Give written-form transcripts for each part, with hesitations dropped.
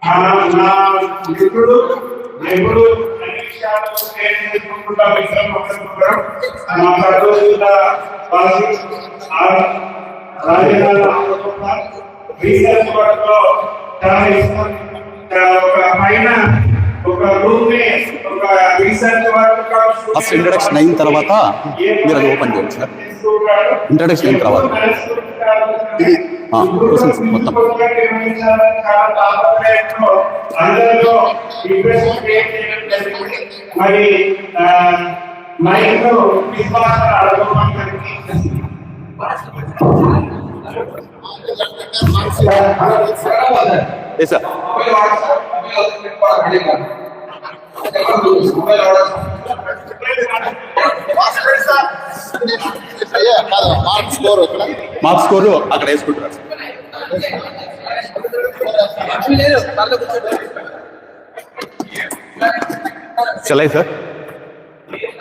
నా మిత్రుడు ఎప్పుడు అన్ని విషయాలు నేర్చుకుంటా మాట్లాడుతూ రీసెర్చ్ వర్క్ లో చాలా ఇష్టం. ఒక పైన ఒక రూమ్ ని ఒక రీసెర్చ్ వర్క్ ఫస్ట్ ఇంట్రడక్షన్ అయిన తర్వాత మీరు అది ఓపెన్ చేయండి సార్. ఇంట్రడక్షన్ అయిన తర్వాత ఇది మొత్తం మరి మైండ్ విశ్వాసాలు అడగడానికి సార్ మార్క్స్ స్కోర్ అక్కడ వేసుకుంటున్నారు. చలై సార్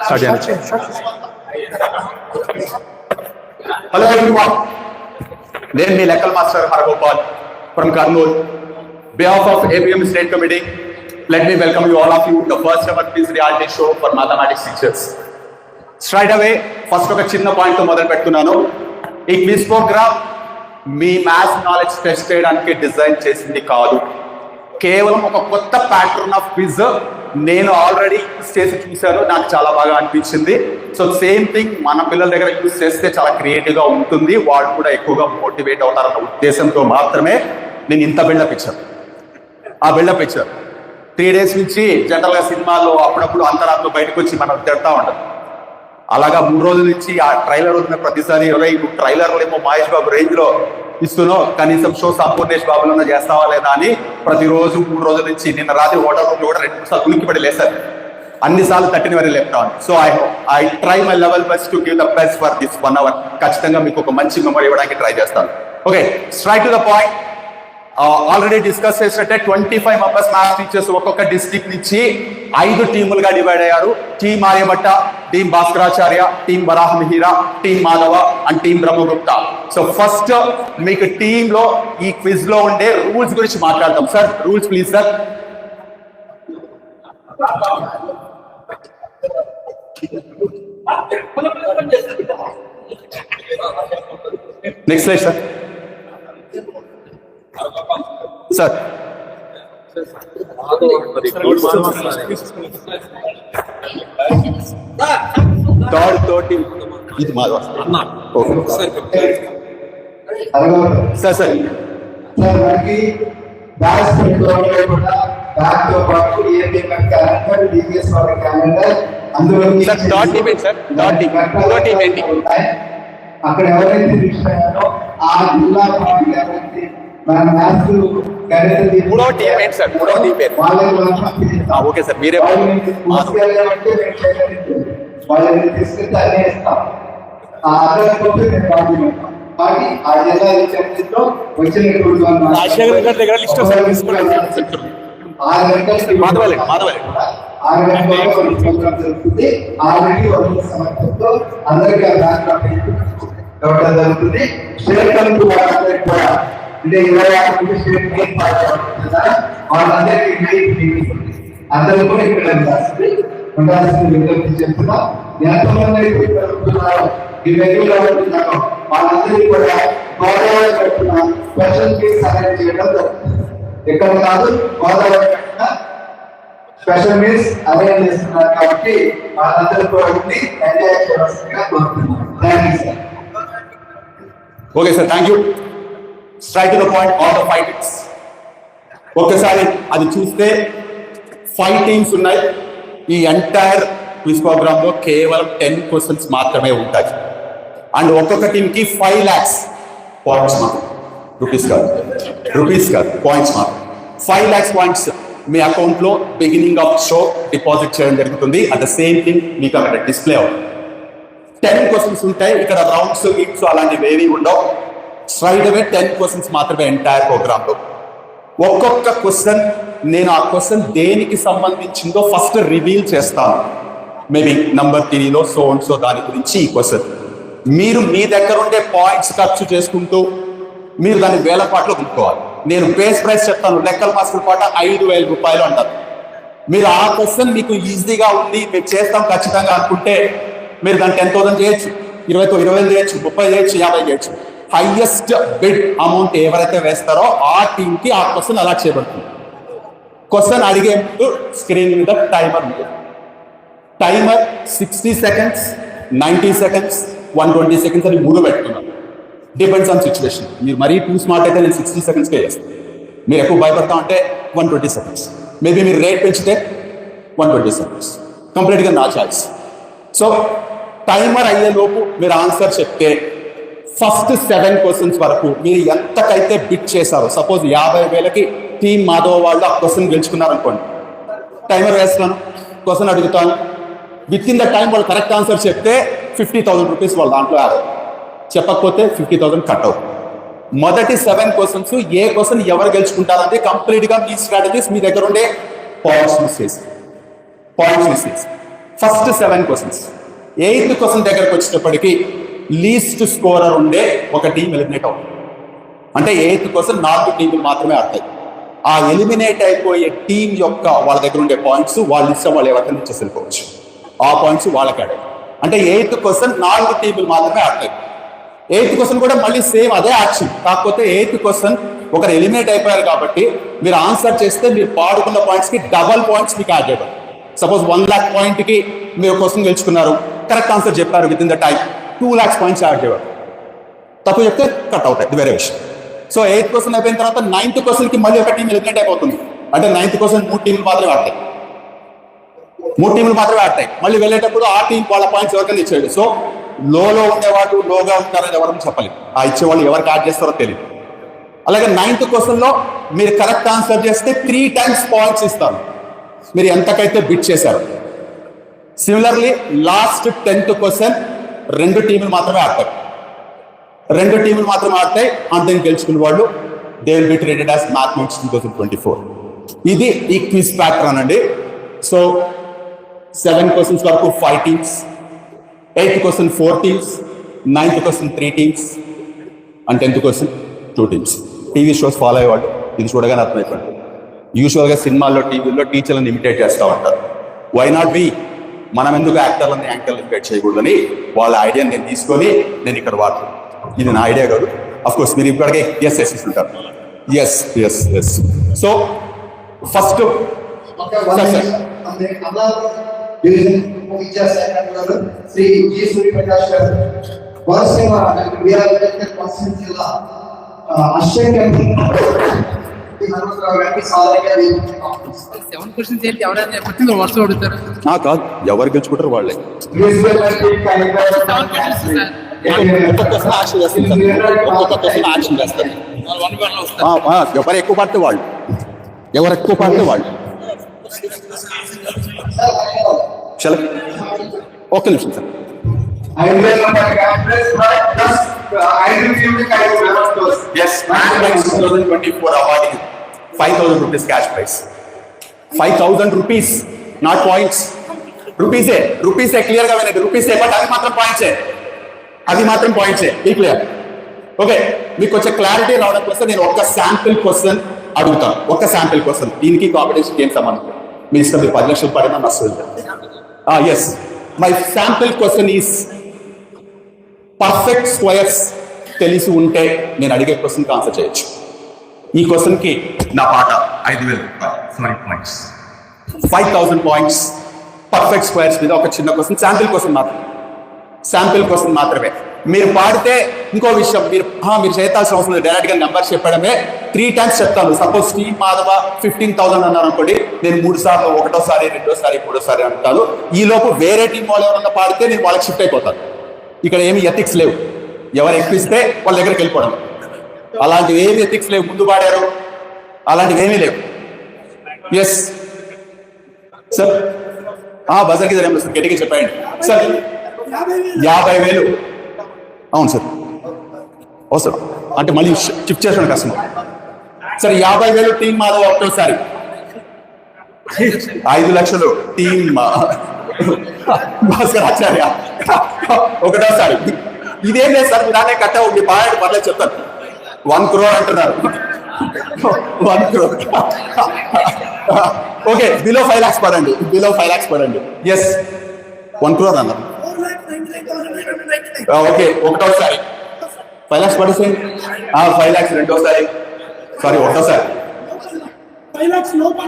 స్టార్ట్ చేయండి. హలో ఎవ్రీవన్, నేను మీ లెక్కల master Haragopal from Kurnool. Behalf of ABM State Committee, let me welcome you all of you to the first ever quiz reality show for mathematics teachers. Straight away, first ఒక చిన్న point తో మొదలు పెడుతున్నాను. ఈ quiz programme మీ maths knowledge test చేయడానికి design చేసింది కాదు. కేవలం ఒక కొత్త ప్యాటర్న్ ఆఫ్ క్విజ్ నేను ఆల్రెడీ యూజ్ చేసి చూశాను, నాకు చాలా బాగా అనిపించింది. సో సేమ్ థింగ్ మన పిల్లల దగ్గర యూజ్ చేస్తే చాలా క్రియేటివ్గా ఉంటుంది, వాళ్ళు కూడా ఎక్కువగా మోటివేట్ అవుతారన్న ఉద్దేశంతో మాత్రమే నేను ఇంత బిల్డప్ ఇచ్చాను. ఆ బిల్డప్ ఇచ్చారు 3 days నుంచి జనరల్గా సినిమాల్లో అప్పుడప్పుడు అంతరాత్మ బయటకు వచ్చి మనం తిడతా ఉంటాం. అలాగా 3 రోజుల నుంచి ఆ ట్రైలర్ వదిలిన ప్రతిసారి ట్రైలర్లు ఏమో మహేష్ బాబు రేంజ్ లో ఇస్తున్నావు, కనీసం షో సంపూర్ణేష్ బాబులో చేస్తావా లేదా అని ప్రతిరోజు 3 రోజుల నుంచి నిన్న రాత్రి హోటల్ రూమ్ లో కూడా 2 నిమిషాలు ఉలిక్కిపడి లేసారు. అన్నిసార్లు 30 వరకు లేపుతా ఉంది. So I try my level best to give the best for this 1 hour. ఖచ్చితంగా మీకు ఒక మంచి మెమరీ ఇవ్వడానికి ట్రై చేస్తాను. Okay, straight to the point. Already discuss చేసినట్టే 25 మెంబర్స్ మ్యాథ్స్ టీచర్స్ ఒక్కొక్క డిస్ట్రిక్ట్ నుంచి 5 టీములుగా డివైడ్ అయ్యారు. Team Aryabhata, team Bhaskaracharya, team Varaha Mihira, team Madhava and team Brahmagupta. So first మీకు టీమ్ లో ఈ క్విజ్ లో ఉండే రూల్స్ గురించి మాట్లాడతాం. Sir rules please sir. Next slide sir. Sir తోటి ఇది మాధవ సార్. సార్ మనకి బ్యాచ్ దాంతో పాటు డిజిఎస్ వాళ్ళ క్యాలెండర్ అందులో dot team sir. Dot team ఏంటి? అక్కడ ఎవరైతే రిజిస్టర్ అయ్యారో ఆ జిల్లా పార్టీ ఎవరైతే మన మ్యాథ్స్ మూడో టీం ఏంటి సార్? మూడో టీం పేరు ఓకే సార్. మీరే వాళ్ళని తీసుకెళ్తే అదే ఇస్తాం. అదకపోతే నేను పార్టీ ఆ జిల్లా ఇచ్చేలో వచ్చినటువంటి 6 గంటల జరుగుతుంది. ఆల్రెడీ సమర్థంతో అందరికీ ఇవ్వడం జరుగుతుంది. స్టేట్ కమిటీ వాళ్ళందరికీ కూడా అంటే 26 స్టేట్ మెయిన్ పార్టీ వాళ్ళందరికీ అందరూ కూడా ఇక్కడ ఉండాల్సిన విజ్ఞప్తి చేస్తున్నాం. ఎంతమంది అయితే జరుగుతున్నారో ఈ రెగ్యులర్ ఉంటున్నారో వాళ్ళందరికీ కూడా గోదావరి కట్టిన స్పెషల్ కేసు అరేంజ్ చేయడం జరుగుతుంది. ఎక్కడ కాదు, గోదావరి కట్టిన స్పెషల్ మీల్స్ అరేంజ్ చేస్తున్నారు కాబట్టి వాళ్ళందరూ కూడా ఉండి ఎంజాయ్ చేయవలసిందిగా కోరుతున్నాం. Thank you sir. Okay sir, thank you. Straight to the point, all the 5 teams. ఒక్కసారి అది చూస్తే 5 టీమ్స్ ఉన్నాయి. ఈ ఎంటైర్ క్విజ్ ప్రోగ్రామ్ లో కేవలం 10 క్వశ్చన్స్ మాత్రమే ఉంటాయి. అండ్ ఒక్కొక్క టీంకి 5 lakhs పాయింట్స్ మాత్రం, రూపీస్ కాదు పాయింట్స్ మాత్రం. 5 lakhs పాయింట్స్ మీ అకౌంట్ లో బిగినింగ్ ఆఫ్ షో డిపాజిట్ చేయడం జరుగుతుంది. అట్ ద సేమ్ థింగ్ మీకు అక్కడ డిస్ప్లే అవుతుంది. 10 క్వశ్చన్స్ ఉంటాయి. ఇక్కడ రౌండ్స్ గిఫ్ట్స్ అలాంటివి ఏవి ఉండవు. స్ట్రైట్ అవే 10 క్వశ్చన్స్ మాత్రమే ఎంటైర్ ప్రోగ్రామ్ లో. ఒక్కొక్క క్వశ్చన్ నేను ఆ క్వశ్చన్ దేనికి సంబంధించిందో ఫస్ట్ రివీల్ చేస్తాను. మేబీ నంబర్ 3లో సో దాని గురించి ఈ క్వశ్చన్. మీరు మీ దగ్గర ఉండే పాయింట్స్ ఖర్చు చేసుకుంటూ మీరు దాన్ని వేల పాటలో కొనుక్కోవాలి. నేను బేస్ ప్రైస్ చెప్తాను, లెక్కల మాస్టర్ పాట 5,000 రూపాయలు అంటారు. మీరు ఆ క్వశ్చన్ మీకు ఈజీగా ఉంది, మీరు చేస్తాం ఖచ్చితంగా అనుకుంటే మీరు దాన్ని 10,000 చేయొచ్చు, 20,000 చేయొచ్చు, 30 చేయొచ్చు, 50 చేయొచ్చు. హైయెస్ట్ బిడ్ అమౌంట్ ఎవరైతే వేస్తారో ఆ టీంకి ఆ క్వశ్చన్ అలాట్ చేయబడుతుంది. క్వశ్చన్ అడిగే ముందు స్క్రీన్ మీద టైమర్ ఉంది. టైమర్ 60 seconds, 90 seconds, 120 seconds అని 3 పెట్టుకున్నాను. Depends on situation. మీరు మరీ టూ స్మార్ట్ అయితే నేను 60 secondsకే చేస్తాను. మీరు ఎక్కువ భయపడతా ఉంటే 120 seconds. మేబీ మీరు రేట్ పెంచితే 120 seconds. కంప్లీట్గా నా చాయిస్. సో టైమర్ అయ్యేలోపు మీరు ఆన్సర్ చెప్తే ఫస్ట్ 7 questions వరకు మీరు ఎంతకైతే బిట్ చేశారో, సపోజ్ 50,000కి టీమ్ మాధవ్ వాళ్ళు ఆ క్వశ్చన్ గెలుచుకున్నారు అనుకోండి, టైమర్ వేస్తాను, క్వశ్చన్ అడుగుతాను, విత్ ఇన్ ద టైం వాళ్ళు కరెక్ట్ ఆన్సర్ చెప్తే 50,000 రూపీస్ వాళ్ళు దాంట్లో యాడ్, చెప్పకపోతే 50,000 కట్ అవుతుంది. మొదటి 7 questions ఏ క్వశ్చన్ ఎవరు గెలుచుకుంటారంటే కంప్లీట్గా మీ స్ట్రాటజీస్ మీ దగ్గర ఉండే పాయింట్స్ మిస్ చేసి ఫస్ట్ 7 questions. 8th క్వశ్చన్ దగ్గరకు వచ్చేటప్పటికి లీస్ట్ స్కోరర్ ఉండే ఒక టీం ఎలిమినేట్ అవుతుంది. అంటే 8th క్వశ్చన్ 4 టీంలు మాత్రమే ఆడతాయి. ఆ ఎలిమినేట్ అయిపోయే టీం యొక్క వాళ్ళ దగ్గర ఉండే పాయింట్స్ వాళ్ళు ఇష్టం వాళ్ళు ఎవరికైనా ఇచ్చేసి వెళ్ళిపోవచ్చు. ఆ పాయింట్స్ వాళ్ళకి ఆడాయి. అంటే 8th క్వశ్చన్ 4 టీంలు మాత్రమే ఆడతాయి. 8th క్వశ్చన్ కూడా మళ్ళీ సేమ్ అదే యాక్షన్, కాకపోతే 8th క్వశ్చన్ ఒకరు ఎలిమినేట్ అయిపోయారు కాబట్టి మీరు ఆన్సర్ చేస్తే మీరు పాడుకున్న పాయింట్స్కి డబల్ పాయింట్స్ మీకు యాడ్ చేయడం. సపోజ్ 1 lakh పాయింట్కి మీరు క్వశ్చన్ గెలుచుకున్నారు, కరెక్ట్ ఆన్సర్ చెప్పారు with in the time, 2 lakhs points add చేయడం. తప్పు చెప్తే కట్ అవుతాయి, ఇది వేరే విషయం. సో 8th క్వశ్చన్ అయిపోయిన తర్వాత 9th క్వశ్చన్కి మళ్ళీ ఒక టీం ఎలిమినేట్ అయిపోతుంది. అంటే 9th క్వశ్చన్ 3 టీంలు మాత్రమే ఆడతాయి. మళ్ళీ వెళ్ళేటప్పుడు ఆ టీం వాళ్ళ పాయింట్స్ ఎవరికైనా ఇచ్చేది. సో లోలో ఉండేవాళ్ళు లోగా ఉంటారని ఎవరైనా చెప్పలేదు, ఆ ఇచ్చేవాళ్ళు ఎవరికి యాడ్ చేస్తారో తెలియదు. అలాగే 9th క్వశ్చన్లో మీరు కరెక్ట్ ఆన్సర్ చేస్తే 3 times పాయింట్స్ ఇస్తారు, మీరు ఎంతకైతే బిట్ చేశారు. సిమిలర్లీ లాస్ట్ 10th క్వశ్చన్ 2 టీంలు మాత్రమే ఆడతారు. అంతే గెలుచుకున్న వాళ్ళు they will be treated as mathematics 2024. ఇది ఈ క్విజ్ ప్యాటర్న్ అండి. సో 7 questions వరకు 5 teams, 8th question 4 teams, 9th question 3 teams, and 10th question 2 teams. TV shows follow అయ్యేవాళ్ళు ఇది చూడగానే అర్థమైపోయింది. యూజువల్గా సినిమాల్లో టీవీల్లో టీచర్లను ఇమిటేట్ చేస్తూ ఉంటారు. వై నాట్ వి, మనం ఎందుకు యాంకర్లను ఇమిటేట్ చేయకూడదని వాళ్ళ ఐడియాని నేను తీసుకొని నేను ఇక్కడ వాడుతాను. ఇది నా ఐడియా కాదు. అఫ్ కోర్స్ మీరు ఇప్పటికే ఎస్ ఉంటారు. Yes. So first Shri G Suryaprakash garu Konaseema జిల్లా అశ్విన్ కాదు, ఎవరు గెలుచుకుంటారు వాళ్ళే. ఎవరు ఎక్కువ పడితే వాళ్ళు ఒక్క నిమిషం sir. 2024 awarding 5,000 rupees cash prize. 5,000 rupees, not points. రూపీసే క్లియర్గా వినండి, రూపీసే. బట్ అది మాత్రం పాయింట్సే. ఈ క్లియర్. ఓకే, మీకు వచ్చే క్లారిటీ రావడం కోసం నేను ఒక శాంపిల్ క్వశ్చన్ అడుగుతాను. దీనికి కాంపిటీషన్కి ఏం సంబంధం? మీ ఇష్టం, మీరు 10 లక్షలు పడినా నష్టం. Yes, my sample question is perfect squares తెలిసి ఉంటే నేను అడిగే క్వశ్చన్కి ఆన్సర్ చేయొచ్చు. ఈ క్వశ్చన్కి నా పాట 5,000 పాయింట్స్, 5,000 పాయింట్స్. పర్ఫెక్ట్ స్క్వేర్స్ మీద ఒక చిన్న క్వశ్చన్, శాంపిల్ క్వశ్చన్ మాత్రమే. మీరు పాడితే ఇంకో విషయం, మీరు చేయాల్సిన అవసరం లేదు, డైరెక్ట్గా నెంబర్ చెప్పడమే. 3 times చెప్తాను. సపోజ్ టీమ్ మాధవ 15,000 అన్నారు అనుకోండి, నేను 3 సార్లు, 1వ సారి, 2వ సారి, 3వ సారి అంటాను. ఈ లోపు వేరే టీం వాళ్ళు ఎవరన్నా పాడితే నేను వాళ్ళకి షిఫ్ట్ అయిపోతాను. ఇక్కడ ఏమి ఎథిక్స్ లేవు, ఎవరు ఎక్కిస్తే వాళ్ళ దగ్గరికి వెళ్ళిపోవడం. అలాంటివి ఏమి ఎథిక్స్ లేవు. ముందు పాడారు అలాంటివి ఏమీ లేవు. ఎస్ సార్, బజర్కి ఏం లేదు సార్, గట్టిగా చెప్పండి సార్. 50,000. అవును సార్, అవసరం అంటే మళ్ళీ షిఫ్ట్ చేసుకోండి కష్టం. సరే, 50,000 టీం మాధవ్ ఒకటోసారి, 5 లక్షలు టీం భాస్కరాచార్య ఒకటోసారి. ఇదేం లేదు సార్, మీరు అనే కట్ట ఉంది పాడండి, పర్లేదు చెప్తాను. 1 crore అంటున్నారు. 1 crore. Okay, below 5 lakhs పడండి. Below 5 lakhs పడండి. Yes, 1 crore అన్నారు. ఓకే, ఒకటోసారి 5 lakhs పడేసేయండి. 5 lakhs రెండోసారి. సారీ, ఒకటోసారి 5 lakhs లోపు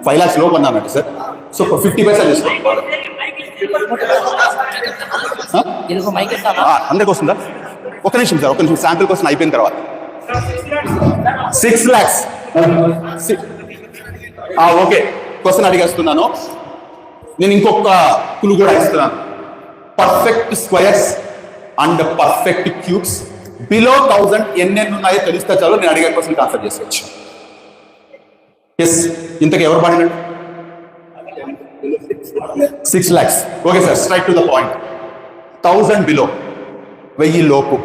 5 lakhs లోపు అన్నానండి సార్. సో 50 పైసలు తీసుకోండి. అందరికి వస్తుందా? ఒక నిమిషం సార్, ఒక నిమిషం. శాంపిల్ కోసం అయిపోయిన తర్వాత 6 lakhs. Okay, question అడిగేస్తున్నాను. నేను ఇంకొక క్లూ కూడా ఇస్తున్నాను. Perfect squares and perfect cubes below 1000 ఎన్ని ఉన్నాయో తెలిస్తే చాలు, నేను అడిగే క్వశ్చన్ ఆన్సర్ చేసుకోవచ్చు. ఎస్, ఇంతకు ఎవరు పడినండి? 6 lakhs. Okay sir, straight to the point. 1000 below, 1000 లోపు.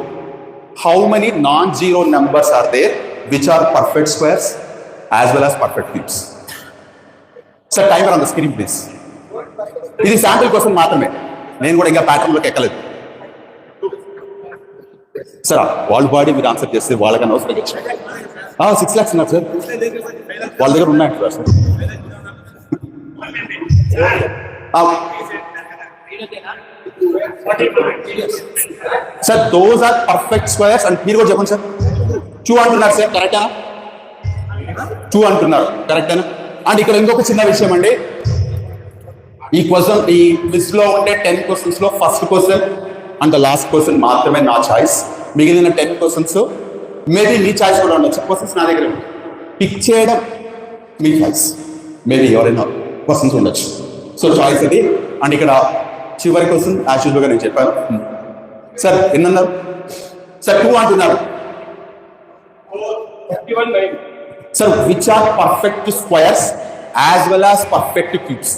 How many non-zero numbers are there which are perfect squares as well as perfect cubes? Sir, timer on the screen please. ఇది sample కోసం మాత్రమే, నేను కూడా ఇంకా ప్యాటర్న్లోకి ఎక్కలేదు. సార్ వాళ్ళు body మీరు ఆన్సర్ చేస్తే వాళ్ళకన్నా అవసరం 6 lakhs ఉన్నారు సార్, వాళ్ళ దగ్గర ఉన్నాయంట sir. Sir those are perfect squares and మీరు కూడా చెప్పండి సార్. 2 అంటున్నారు సార్, కరెక్టేనా? 2 అంటున్నారు, కరెక్టేనా? అండ్ ఇక్కడ ఇంకొక చిన్న విషయం అండి, ఈ క్వశ్చన్ ఈ క్విజ్ లో ఉండే 10 క్వశ్చన్స్ లో first question and the last question మాత్రమే నా చాయిస్. మిగిలిన 10 క్వశ్చన్స్ మేబీ మీ చాయిస్ కూడా ఉండొచ్చు. క్వశ్చన్స్ నా దగ్గర పిక్ చేయడం మీ చాయిస్, మేబీ ఎవరైనా క్వశ్చన్స్ ఉండొచ్చు. సో చాయిస్ అది. అండ్ ఇక్కడ చివరి క్వశ్చన్ యాజ్ యూజువల్గా నేను చెప్పాను. Sir ఎన్నన్నారు sir? 2 అంటున్నారు sir. Which are perfect squares as well as perfect cubes?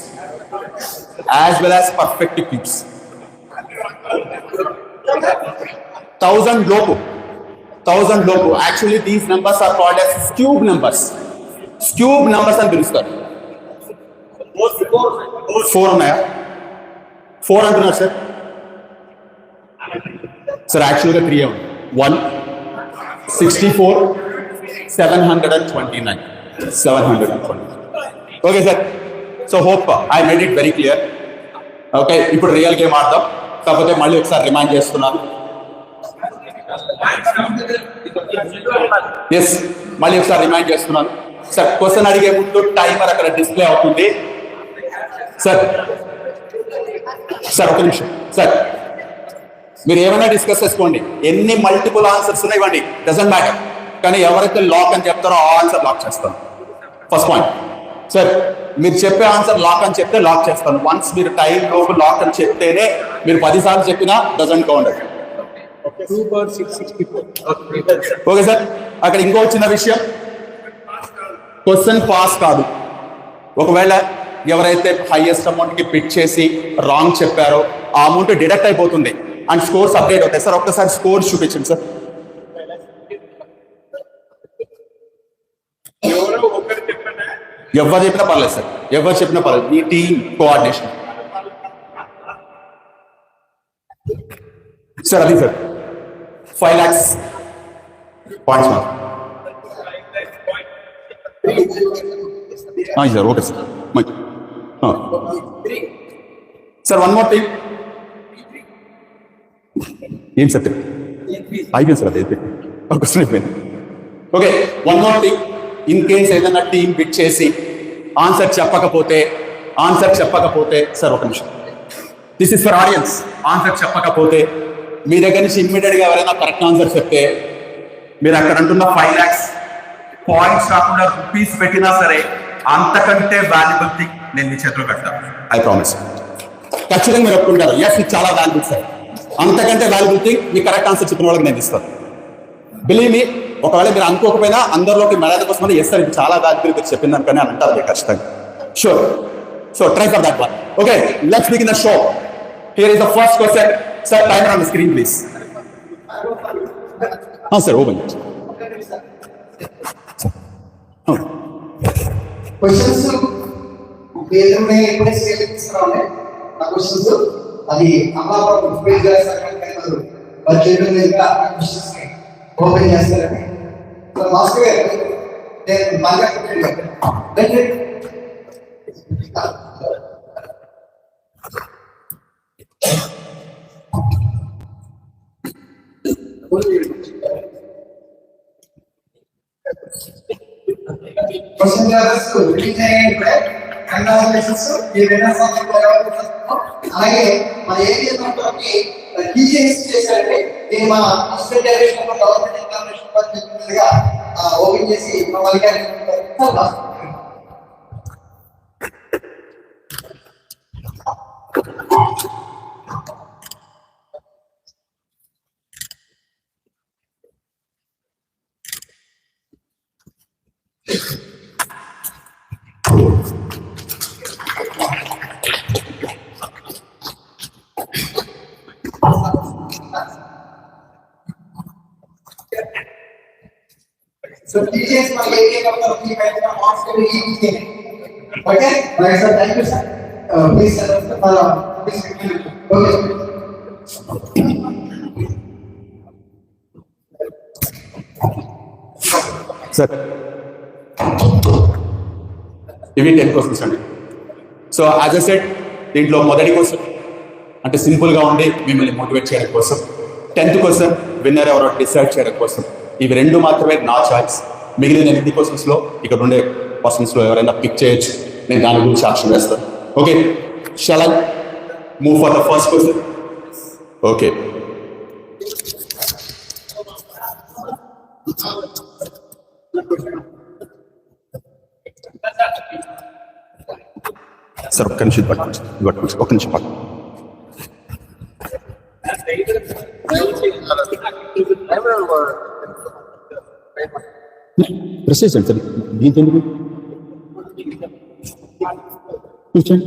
As well as perfect cubes 1000 లోపు. 1000 లోపు. Actually these numbers are called as cube numbers. Cube numbers అని పిలుస్తారు. 4 ఉన్నాయా? 4 అంటున్నారు సార్. సార్ యాక్చువల్గా 3 ఉంది. 1 64 729. 720. Okay sir, so hope I made it very clear. Okay, ఇప్పుడు real game ఆడదాం. కాకపోతే మళ్ళీ ఒకసారి రిమైండ్ చేస్తున్నాను. ఎస్, మళ్ళీ ఒకసారి రిమైండ్ చేస్తున్నాను సార్. క్వశ్చన్ అడిగే ముందు టైమర్ అక్కడ డిస్ప్లే అవుతుంది సార్. సార్ ఒక నిమిషం సార్, మీరు ఏమైనా డిస్కస్ చేసుకోండి. ఎన్ని మల్టిపుల్ ఆన్సర్స్ ఉన్నాయి ఇవ్వండి, డజంట్ మ్యాటర్. కానీ ఎవరైతే లాక్ అని చెప్తారో ఆ ఆన్సర్ లాక్ చేస్తాను. ఫస్ట్ పాయింట్ సార్, మీరు చెప్పే ఆన్సర్ లాక్ అని చెప్తే లాక్ చేస్తాను. వన్స్ మీరు టైం లోపు లాక్ అని చెప్తేనే, మీరు 10 సార్లు చెప్పినా డజంట్ కౌంట్. ఓకే సార్, అక్కడ ఇంకో చిన్న విషయం, క్వశ్చన్ పాస్ కాదు. ఒకవేళ ఎవరైతే హైయెస్ట్ అమౌంట్ కి పిక్ చేసి రాంగ్ చెప్పారో ఆ అమౌంట్ డిడక్ట్ అయిపోతుంది అండ్ స్కోర్స్ అప్డేట్ అవుతాయి. సార్ ఒక్కసారి స్కోర్ చూపించండి సార్. ఎవరు చెప్పినా పర్లేదు సార్, ఎవరు చెప్పినా పర్లేదు. మీ టీమ్ కోఆర్డినేషన్ సార్. అది sir 5 lakhs points sir. Okay sir. Sir one more thing. ఏం సార్ అయిపోయింది సార్, అది క్వశ్చన్ అయిపోయింది. Okay, one more thing. In case ఏదైనా టీం బిట్ చేసి ఆన్సర్ చెప్పకపోతే సార్ ఒక నిమిషం, this is for audience. Answer చెప్పకపోతే మీ దగ్గర నుంచి ఇమ్మీడియట్గా ఎవరైనా కరెక్ట్ ఆన్సర్ చెప్తే మీరు అక్కడ అంటున్న 5 lakhs పాయింట్స్ కాకుండా రూపీస్ పెట్టినా సరే అంతకంటే వాల్యుబుల్ థింగ్ నేను మీ చేతిలో పెడతాను. I promise. ఖచ్చితంగా మీరు ఒప్పుకుంటారు, ఎస్ ఇది చాలా వాల్యుబుల్ సార్. అంతకంటే వాల్యుబుల్ థింగ్ మీ కరెక్ట్ ఆన్సర్ చెప్పిన వాళ్ళకి నేను ఇస్తాను. బిలీవ్ మీ, ఒకవేళ మీరు అనుకోకపోయినా అందరిలోకి మర్యాద కోసం ఎస్ సార్ ఇది చాలా వాల్యుబుల్ మీరు చెప్పింది అనుకుని అని అంటారు ఖచ్చితంగా. Sure. So try for that one. Okay, let's begin the show. Here is the first question. Sir timer on the screen please. Sir open. Questions పేరునే ఎప్పుడే తీసుకురావాలి. ఆ క్వశ్చన్స్ అది అమలాపురం ఉపయోగ బడ్జెట్ మీద క్వశ్చన్స్ ఓపెన్ చేస్తారని మాస్టర్ గారు నేను బాగా క్వశ్చన్ పేపర్స్ రిలీజ్ అయ్యాయి ఇప్పుడే. కంగ్రాచులేషన్స్. ఈ 2 సంవత్సరాలు అలాగే మన ఏపీ టీచర్స్ చేశారండి. దీన్ని మన అసిస్టెంట్ డైరెక్టర్ గవర్నమెంట్ ఎగ్జామినేషన్ పద్ధతిగా ఓపెన్ చేసి మమ్మల్ని so teachers my area of the marks can be easy. Okay, right sir, thank you sir. Please sir, please okay. Sir ఇవి 10 క్వశ్చన్స్ అండి. సో యాజ్ అ సెట్ దీంట్లో మొదటి question అంటే సింపుల్గా ఉండి మిమ్మల్ని మోటివేట్ చేయడం కోసం, 10th క్వశ్చన్ విన్నర్ ఎవరో డిసైడ్ చేయడం కోసం. ఇవి 2 మాత్రమే నా చాయిస్. మిగిలిన 8 క్వశ్చన్స్లో ఇక్కడ ఉండే క్వశ్చన్స్లో ఎవరైనా పిక్ చేయొచ్చు. నేను దాని గురించి యాక్షన్ వేస్తాను. Okay, shall I move for the first question? Okay, sir ఒక్క నిమిషం పట్టుకోండి, ఒక్క నిమిషం పట్టుకోండి. ప్రెస్ చేయండి సార్, దీంతో ఎందుకు కూర్చోండి.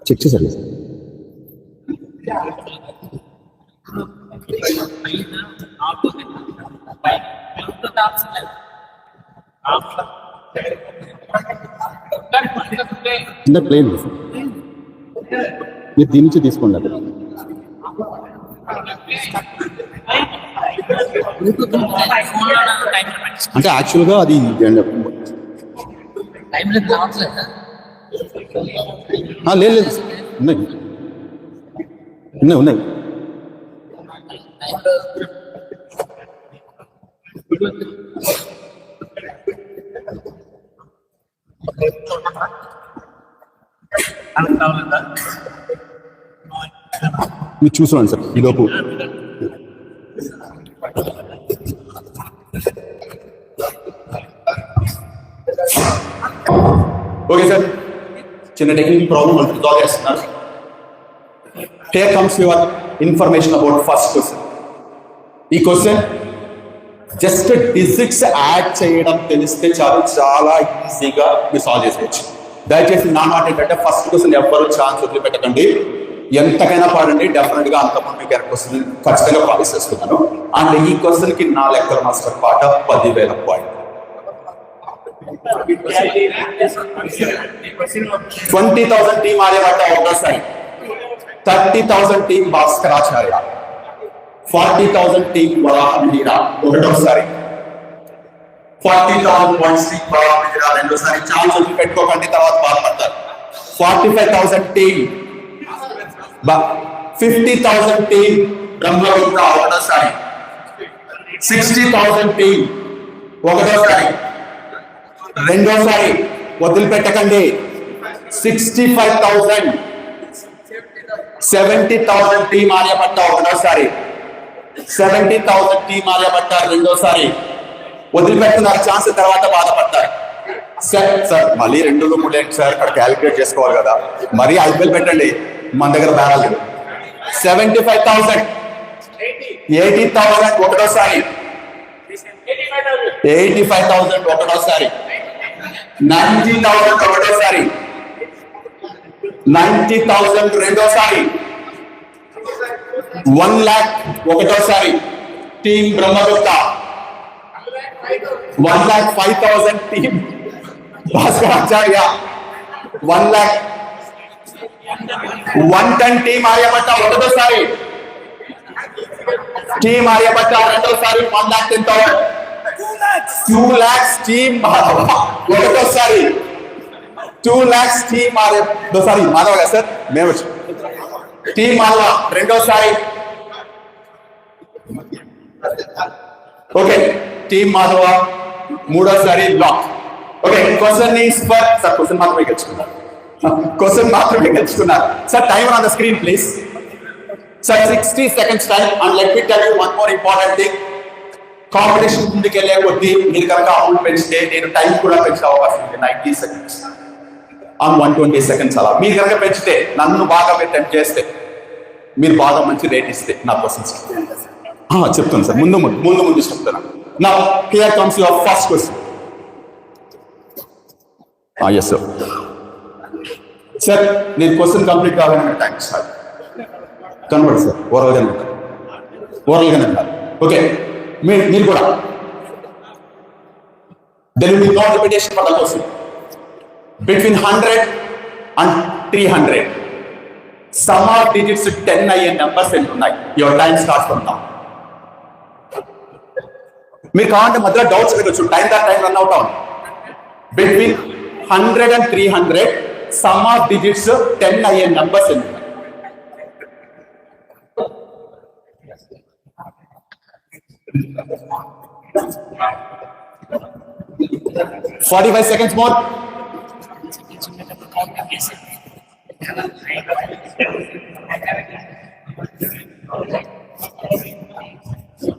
చెక్ చేశారు సార్. కింద ప్లేన్ సార్, మీరు దీని నుంచి తీసుకోండి. అక్కడ అంటే యాక్చువల్గా అది లేదు లేదు ఉన్నాయి ఉన్నాయి ఉన్నాయి. మీరు చూసుకోండి సార్ ఈలోపు. ఓకే సార్, చిన్న టెక్నికల్ ప్రాబ్లమ్ రిజాల్వ్ చేస్తున్నారు. Here comes your information about first question. ఈ క్వశ్చన్ జస్ట్ డిజిట్స్ యాడ్ చేయడం తెలిస్తే చాలు, చాలా ఈజీగా మీరు సాల్వ్ చేసేయచ్చు. దయచేసి నా మాట ఏంటంటే ఫస్ట్ క్వశ్చన్ ఎవ్వరూ ఛాన్స్ వదిలిపెట్టకండి. ఎంతకైనా పాడండి, డెఫినెట్ గా అంతమంది కరెక్ట్ క్వశ్చన్ ఖచ్చితంగా ప్రామిస్ చేస్తున్నాను. అండ్ ఈ క్వశ్చన్ కి నా లెక్కల మాస్టర్ పాట 10,000 పాయింట్. 20,000 టీమ్ ఆర్యభట్ట ఒకటోసారి, 30,000 టీమ్ భాస్కరాచార్య, 40,000 టీమ్ వరాహమిహిర ఒకటోసారి, 40,000 పాయింట్స్ టీమ్ వరాహమిహిర రెండోసారి. ఛాన్స్ వదిలిపెట్టుకోకండి, తర్వాత బాధపడతారు. 45,000 టీమ్ 50,000 టీమ్ బ్రహ్మగుప్త ఒకటోసారి, 60,000 టీమ్ ఒకటోసారి, రెండోసారి వదిలిపెట్టకండి. 65,000 70,000 టీమ్ ఆర్యభట్ట ఒకటోసారి, 70,000 టీమ్ ఆర్యభట్ట రెండోసారి. వదిలిపెట్టున్నారు ఛాన్స్, తర్వాత బాధపడతారు. సార్ మళ్ళీ 2 3 సార్ ఇక్కడ క్యాలిక్యులేట్ చేసుకోవాలి కదా, మరీ ఐపీఎల్ పెట్టండి, మన దగ్గర బ్యానర్ లేదు. 75,000 80,000 ఒకటోసారి, 85,000 ఒకటోసారి, 90,000 ఒకటోసారి, 90,000 రెండోసారి, 1,00,000 ఒకటోసారి. Team Brahmagupta 1,05,000 team Bhaskaracharya, 1 lakh. 110 team Aryabhata ఒకటోసారి, టీమ్ ఆర్యభట్ట రెండోసారి 1,10,000. 2 lakhs టీమ్ ఒకటోసారి, 2 lakhs team Arya sorry Madhava కదా సార్, మేము టీమ్ మాధవ రెండోసారి. ఓకే, టీమ్ మాధవ మూడోసారి lock. Okay, question is for sir, question మాత్రమే గెలుచుకున్నారు, క్వశ్చన్ మాత్రమే గెలుచుకున్నారు sir. Timer on the screen please sir. 60 seconds time. And let me tell you one more important thing. Competition ముందుకెళ్ళే కొద్దీ మీరు కనుక అమౌంట్ పెంచితే నేను టైం కూడా పెంచే అవకాశం ఉంది. 90 seconds ఆన్ 120 seconds అలా మీరు కనుక పెంచితే, నన్ను బాగా మీరు టెంప్ట్ చేస్తే, మీరు బాగా మంచి రేట్ ఇస్తే నా క్వశ్చన్స్ చెప్తాను సార్. ముందు చెప్తాను. నా here comes your first question. Yes sir. Sir నేను క్వశ్చన్ కంప్లీట్ కావాలని టైం సార్ కనబడు సార్. ఓరల్గానే కాదు. ఓకే, మీరు కూడా there will be no repetition for the question. Between 100 and 300 sum of digits 10 అయ్యే నెంబర్స్ ఎన్ని ఉన్నాయి? Your time starts from now. మీరు కావాలంటే మధ్యలో డౌట్స్ అడగచ్చు, టైం రన్ అవుట్ అవును. Between 100 and 300 some of digits 10 అయ్యే నెంబర్స్ ఎన్ని? 45 seconds more.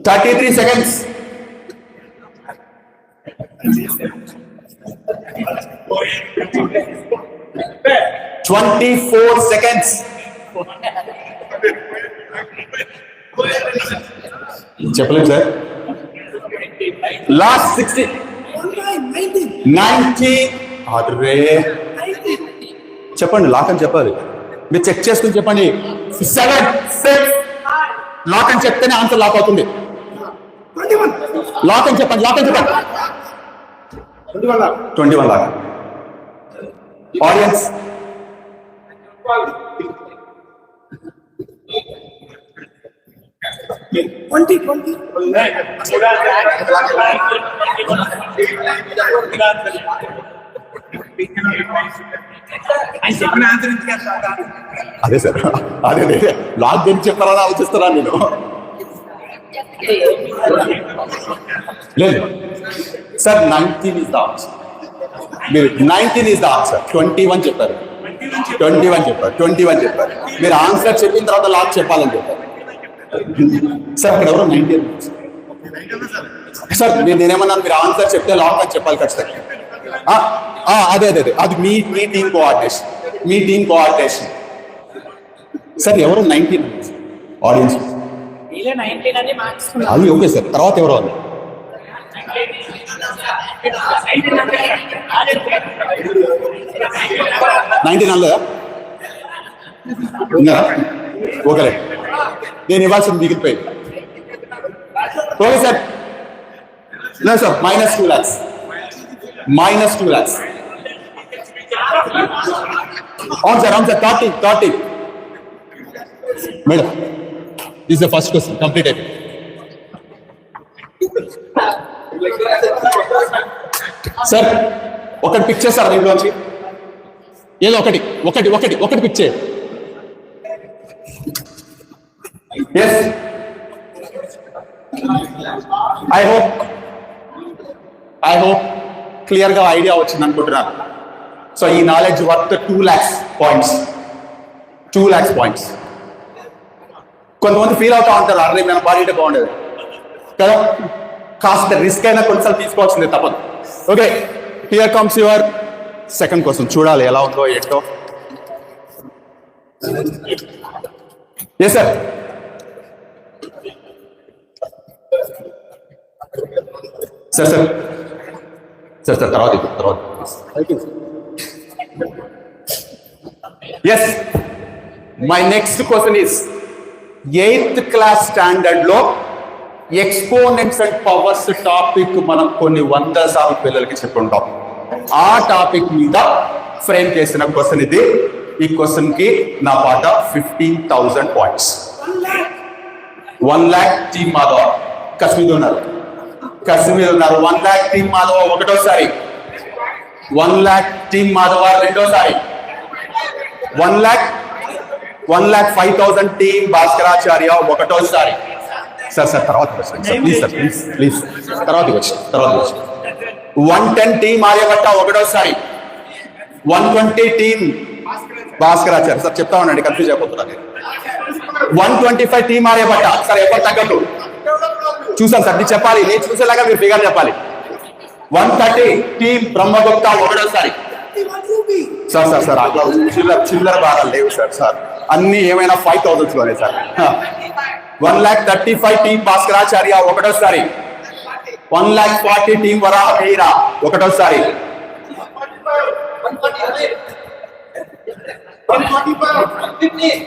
33 seconds. 24 seconds. చెప్పలేదు సార్. లాస్ట్ 60. 90. అరే చెప్పండి, లాక్ అని చెప్పాలి. మీరు చెక్ చేసుకుని చెప్పండి. 7 6 లాక్ అని చెప్తేనే ఆన్సర్ లాక్ అవుతుంది. లాక్ అని చెప్పండి. 21 లాక్. ఆడియన్స్ 20. అదే సార్, అదే లాక్ గురించి చెప్పాలని ఆలోచిస్తారా నేను? లేదు సార్, 19 is the answer. మీరు 19 is the answer. 21 చెప్పారు. మీరు ఆన్సర్ చెప్పిన తర్వాత లాక్ చెప్పాలని చెప్పారు సార్. అక్కడ ఎవరో 19 సార్. నేనేమన్నాను, మీరు ఆన్సర్ చెప్తే లాక్ అని చెప్పాలి ఖచ్చితంగా. అదే అది మీ టీమ్ కోఆర్డినేషన్ సార్. ఎవరో 19 ఆడియన్స్ అది ఓకే సార్. తర్వాత ఎవరో 19 అన్నదా? ఓకే, నేను ఇవ్వాల్సింది మిగిలిపోయింది. Okay sir. లేదు సార్, -2 lakhs. అవును sir. 30 madam. This the first question complete అయిపోయింది. సార్ ఒకటి పిక్ చేస్తారు దీంట్లోంచి, ఏదో ఒకటి పిక్ చేయండి. ఎస్, ఐ హోప్ క్లియర్ గా ఐడియా వచ్చింది అనుకుంటున్నాను. సో ఈ knowledge worth 2 lakhs points. 2 lakhs points. కొంతమంది ఫీల్ అవుతా ఉంటారు, అరే మన బాడీ అంటే బాగుండేది కదా, కాస్త రిస్క్ అయినా కొంచెం తీసుకోవాల్సిందే, తప్పదు. Okay, here comes your second question. చూడాలి ఎలా ఉందో ఏంటో. Yes sir. తర్వాత yes, my next question is 8th class standard లో ఎక్స్పోనెంట్స్ అండ్ పవర్స్ టాపిక్ మనం కొన్ని 100 సార్లు పిల్లలకి చెప్పుంటాం. ఆ టాపిక్ మీద ఫ్రేమ్ చేసిన క్వశ్చన్ ఇది. ఈ క్వశ్చన్ కి నా పాట 15,000 points. 1 lakh team Madhava Kashmir ఉన్నారు. 1 lakh టీమ్ మాధవ ఒకటోసారి, 1 lakh టీమ్ మాధవ రెండోసారి, 1 lakh 5,000 టీమ్ భాస్కరాచార్య ఒకటోసారి. సార్ తర్వాత ప్లీజ్ తర్వాత 110 టీమ్ ఆర్యభట్ట ఒకటోసారి, 120 టీమ్ భాస్కరాచార్య. సార్ చెప్తా ఉండండి, కన్ఫ్యూజ్ అయిపోతున్నాను. 125 టీమ్ ఆర్యభట్ట. సార్ ఎవరు తగ్గదు చూసాను సార్, నేను చెప్పాలి, నేను చూసేలాగా మీరు ఫిగర్ చెప్పాలి. 130 టీమ్ బ్రహ్మగుప్త ఒకటోసారి. సార్ అట్లా చిల్లర బాధలు లేవు సార్ అన్ని ఏమైనా 5,000 లోనే సార్. 1,35,000 టీమ్ భాస్కరాచార్య ఒకటోసారి, 1,40,000 టీమ్ వరాహ మీరా ఒకటోసారి,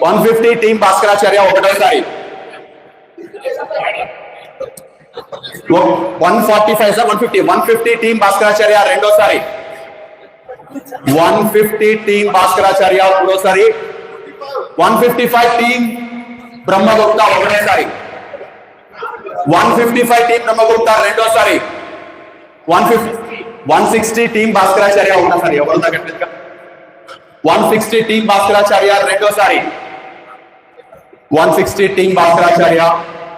150 టీమ్ భాస్కరాచార్య ఒకటోసారి, 145 సార్ 150 టీమ్ భాస్కరాచార్య రెండోసారి, 150 టీమ్ భాస్కరాచార్య మూడోసారి, 155 టీమ్ బ్రహ్మగుప్త ఒకటోసారి, 155 టీమ్ బ్రహ్మగుప్త రెండోసారి, 160 టీమ్ భాస్కరాచార్య ఒకటోసారి. ఎవరు తగ్గట్లేదు. 160 టీమ్ భాస్కరాచార్య రెండోసారి, 160 టీమ్ భాస్కరాచార్య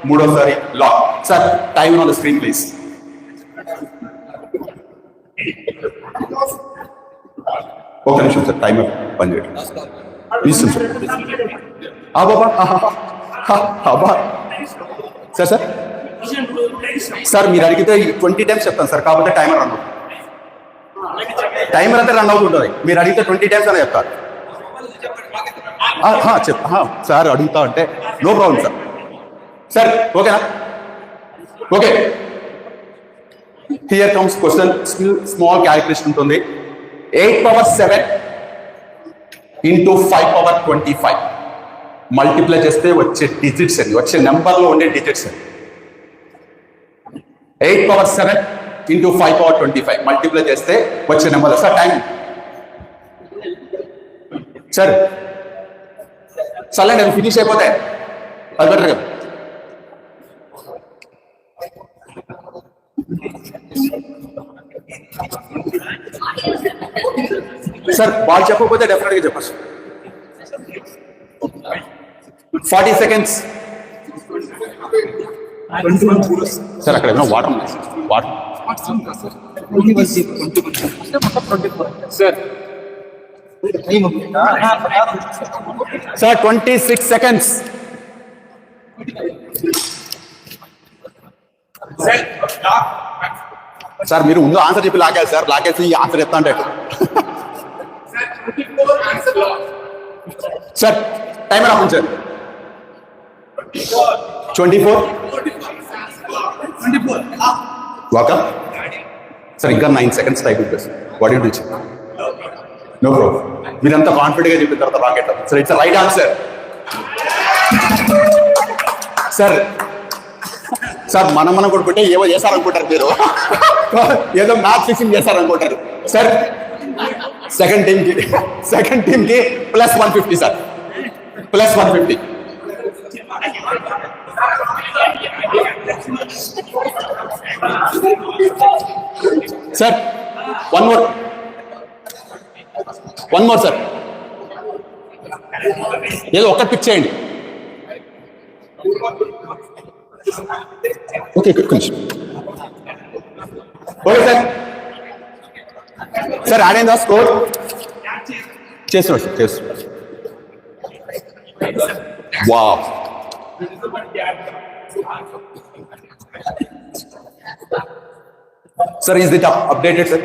మూడోసారి. Lock. Sir time on the screen please. ఒక నిమిషం సార్, టైమర్ పనిచేయండి. బాబా సార్ సార్ మీరు అడిగితే 20 టైమ్స్ చెప్తాను సార్, కాకపోతే టైమర్ రన్ అవుతుంది. టైమర్ అయితే రన్ అవుతుంటుంది, మీరు అడిగితే 20 టైమ్స్ అని చెప్తారు. సార్ అడుగుతా అంటే నో ప్రాబ్లం సార్. సార్ ఓకేనా? Okay, here comes question. Small calculation ఉంటుంది. 8 power 7 into 5 power 25 మల్టిప్లై చేస్తే వచ్చే డిజిట్స్ అని, వచ్చే నెంబర్ లో ఉండే డిజిట్స్ అని. 8 power 7 into 5 power 25 మల్టిప్లై చేస్తే వచ్చే నెంబర్. సార్ టైం సార్ చల్లండి, అది ఫినిష్ అయిపోతే అది బెటర్ కదా. సార్ వాళ్ళు చెప్పకపోతే డెఫినెట్ గా చెప్పచ్చు. 40 seconds. సార్ అక్కడ ఏమైనా వాటర్ ఉంది? Water sir 26 seconds. సార్ మీరు ముందు ఆన్సర్ చెప్పి లాగాలి సార్, లాగేసి ఈ ఆన్సర్ చెప్తా అంటే. Sir timer off sir. 24 వాకా సార్, ఇంకా 9 seconds టైప్ ఉంటుంది sir. What you sir? No problem, మీరంతా కాన్ఫిడెంట్ గా చెప్పిన తర్వాత rocket sir. It's right answer sir. Sir మనం కొట్టుకుంటే ఏవో చేశారనుకుంటారు మీరు, ఏదో మ్యాథ్ ఫిక్సింగ్ చేశారనుకుంటారు సార్. సెకండ్ టీమ్ కి +150 sir, +150. Sir one more sir, ఏదో ఒక్కటి పిక్ చేయండి. ఓకే కొంచెం ఓకే సార్. సార్ యాడ్ అయిందా స్కోర్? చేస్తున్నాడు సార్, చేస్తున్నాడు. Wow, sir, is it updated, sir?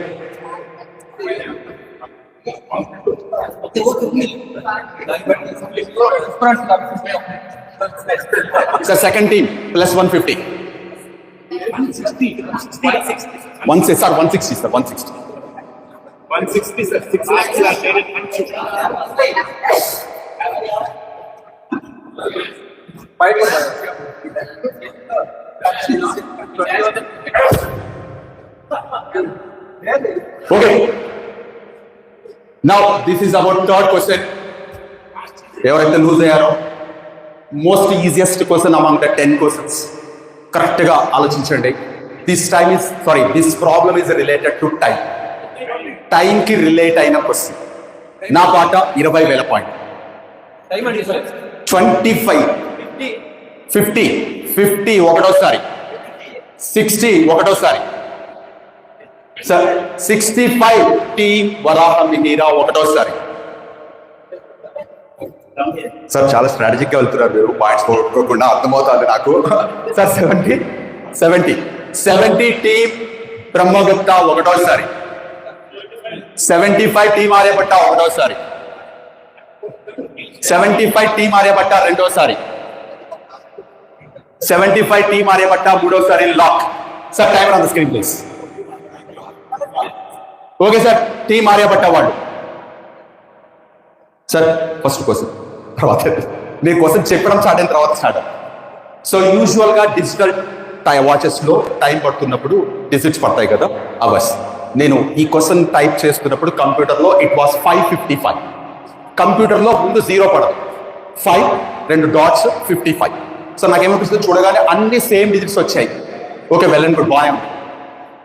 Sir, second team +150. 160. Sir, 160, sir, 160. 160, sir. 6 lakhs are there in 160. Okay. Now, this is about third question. ఎవరైతే loose అయ్యారో most easiest question among the 10 questions. కరెక్ట్గా ఆలోచించండి. This problem is related to time. టైంకి relate అయిన question. నా పాట 20,000 point. 25, 50 ఒకటోసారి, 60 ఒకటోసారి. సార్ 65 టీం వరాహ మిహిర ఒకటోసారి. సార్ చాలా స్ట్రాటజిక్గా వెళ్తున్నారు మీరు, పాయింట్స్ పోగొట్టుకోకుండా. అర్థమవుతుంది నాకు. సార్ 70 టీం బ్రహ్మగుప్త ఒకటోసారి, 75 టీం ఆర్యభట్ట ఒకటోసారి, 75 టీం ఆర్యభట్ట రెండోసారి, 75 టీం ఆర్యభట్ట మూడోసారి. Lock. Sir timer on the screen please. Okay sir, team Aryabhatta వాళ్ళు. సార్ ఫస్ట్ క్వశ్చన్ తర్వాత మీరు క్వశ్చన్ చెప్పడం స్టార్ట్ అయిన తర్వాత స్టార్ట్. సో యూజువల్గా డిజిటల్ వాచెస్లో టైం పడుతున్నప్పుడు డిజిట్స్ పడతాయి కదా, అవర్స్. నేను ఈ క్వశ్చన్ టైప్ చేస్తున్నప్పుడు కంప్యూటర్లో ఇట్ వాస్ 5:55. కంప్యూటర్లో ముందు 0 పడదు, 5 2 డాట్స్ 55. సో నాకేమనిపిస్తుంది, చూడగానే అన్ని సేమ్ డిజిట్స్ వచ్చాయి. Okay, well and good, boy.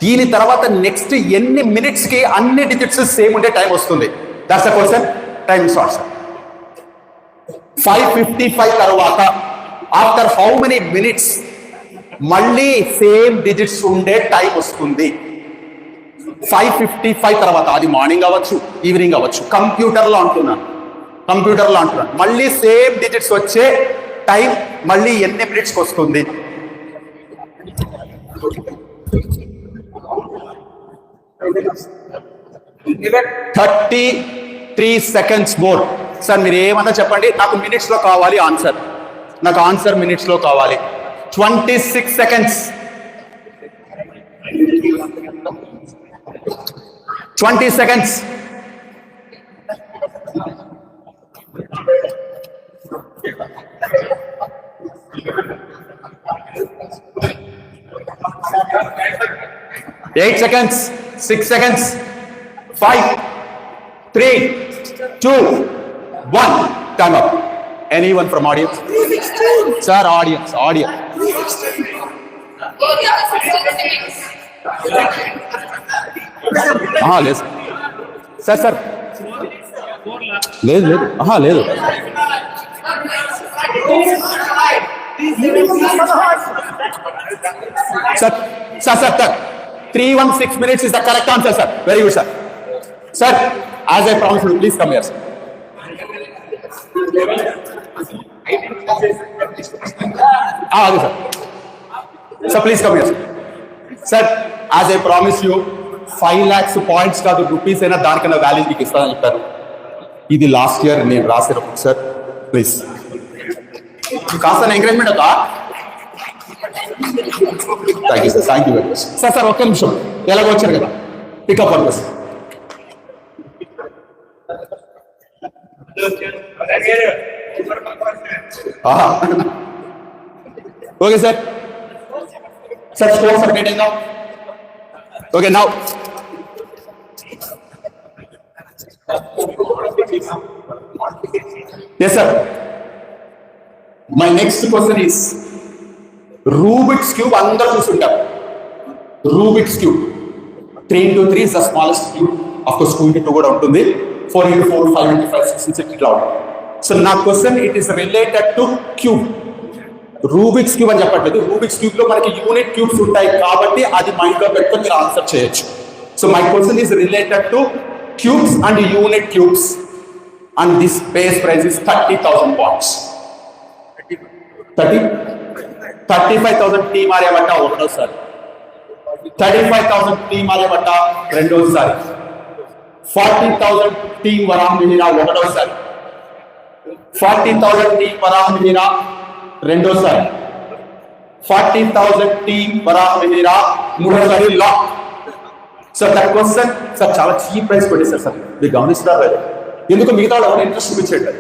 దీని తర్వాత నెక్స్ట్ ఎన్ని మినిట్స్కి అన్ని డిజిట్స్ సేమ్ ఉండే టైం వస్తుంది? That's the question. Time starts 5:55 తర్వాత ఆఫ్టర్ హౌ మెనీ మినిట్స్ మళ్ళీ సేమ్ డిజిట్స్ ఉండే టైం వస్తుంది? 5:55 తర్వాత, అది మార్నింగ్ అవ్వచ్చు, ఈవినింగ్ అవ్వచ్చు. కంప్యూటర్లో అంటున్నాను. మళ్ళీ సేమ్ డిజిట్స్ వచ్చే టైం మళ్ళీ ఎన్ని మినిట్స్కి వస్తుంది? 33 seconds మోర్. సార్ మీరు ఏమన్నా చెప్పండి, నాకు మినిట్స్లో కావాలి ఆన్సర్. నాకు ఆన్సర్ మినిట్స్లో కావాలి. 26 seconds. 20 seconds. 8 seconds. 6 seconds. 5, 3, 2, 1. Time up. Anyone from audience? 316. Sir, audience. 316. లేదు సార్. లేదు. లేదు. Sir. 316 minutes is the correct answer, sir. Very good, sir. Sir, as I promised you, please come here, sir. Okay, sir. Sir, please come here, sir. Sir, as I promised you, 5 lakhs points కాదు, rupees అయినా దానికన్నా value మీకు ఇస్తానని చెప్పారు. ఇది last year నేను రాసిన book sir. Please కాస్త ఎంకరేజ్మెంట్ అవుతా. Thank you sir. Thank you very much sir. ఒక్క నిమిషం, ఎలాగో వచ్చారు కదా, pickup purpose. Okay sir. Scores are getting now. Okay, now. Yes, sir. My next question is Rubik's Cube. Andar chusuntaru. Rubik's Cube. 3 into 3 is the smallest cube. Of course, 2 into 2 కూడా ఉంటుంది. 4 into 4, 5 into 5, 6 into 6 ఇట్లా ఉంటుంది. So, నా question it is related to cube. Rubik's cube అని చెప్పట్లేదు. Rubik's cube లో మనకి unit cubes ఉంటాయి కాబట్టి అది మైండ్ లో పెట్టుకొని మీరు ఆన్సర్ చేయొచ్చు. So my question is related to cubes and unit cubes and this base price is 30,000 points. 35,000 team Aryabhata ఒకటోసారి, 35,000 టీమ్ ఆర్యభట్ట రెండోసారి, 40,000 టీమ్ వరాహ మిహిర ఒకటోసారి, 40,000 టీమ్ వరాహ మిహిర రెండోసారి, 40,000 టీమ్ వరాహ మిహిర మూడోసారి. Lock. Sir that question sir చాలా చీప్ ప్రైస్ పెట్టేశారు సార్. మీరు గమనిస్తున్నారు కదా, ఎందుకు మిగతా వాళ్ళు ఎవరు ఇంట్రెస్ట్ చూపించండి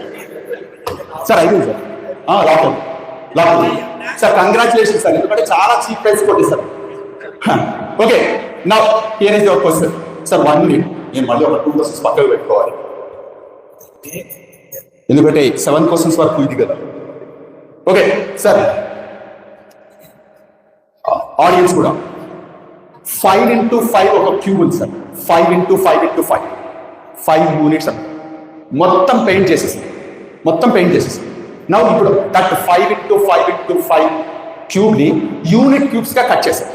సార్. అయిపోయింది sir. Lock sir. Congratulation sir, ఎందుకంటే చాలా చీప్ ప్రైస్ కొట్టేశారు. Okay, now here is your question sir. 1 minute నేను మళ్ళీ ఒక 2 questions పక్కకు పెట్టుకోవాలి. ఎందుకంటే 7 క్వశ్చన్స్ వరకు ఇది కదా. ఓకే సార్, ఆడియన్స్ కూడా 5 into 5 ఒక క్యూబ్ ఉంది సార్. 5 into 5 into 5 5 యూనిట్స్ అంట. మొత్తం పెయింట్ చేసేసి నా ఇప్పుడు దట్ 5 into 5 into 5 క్యూబ్ ని యూనిట్ క్యూబ్స్ గా కట్ చేశారు.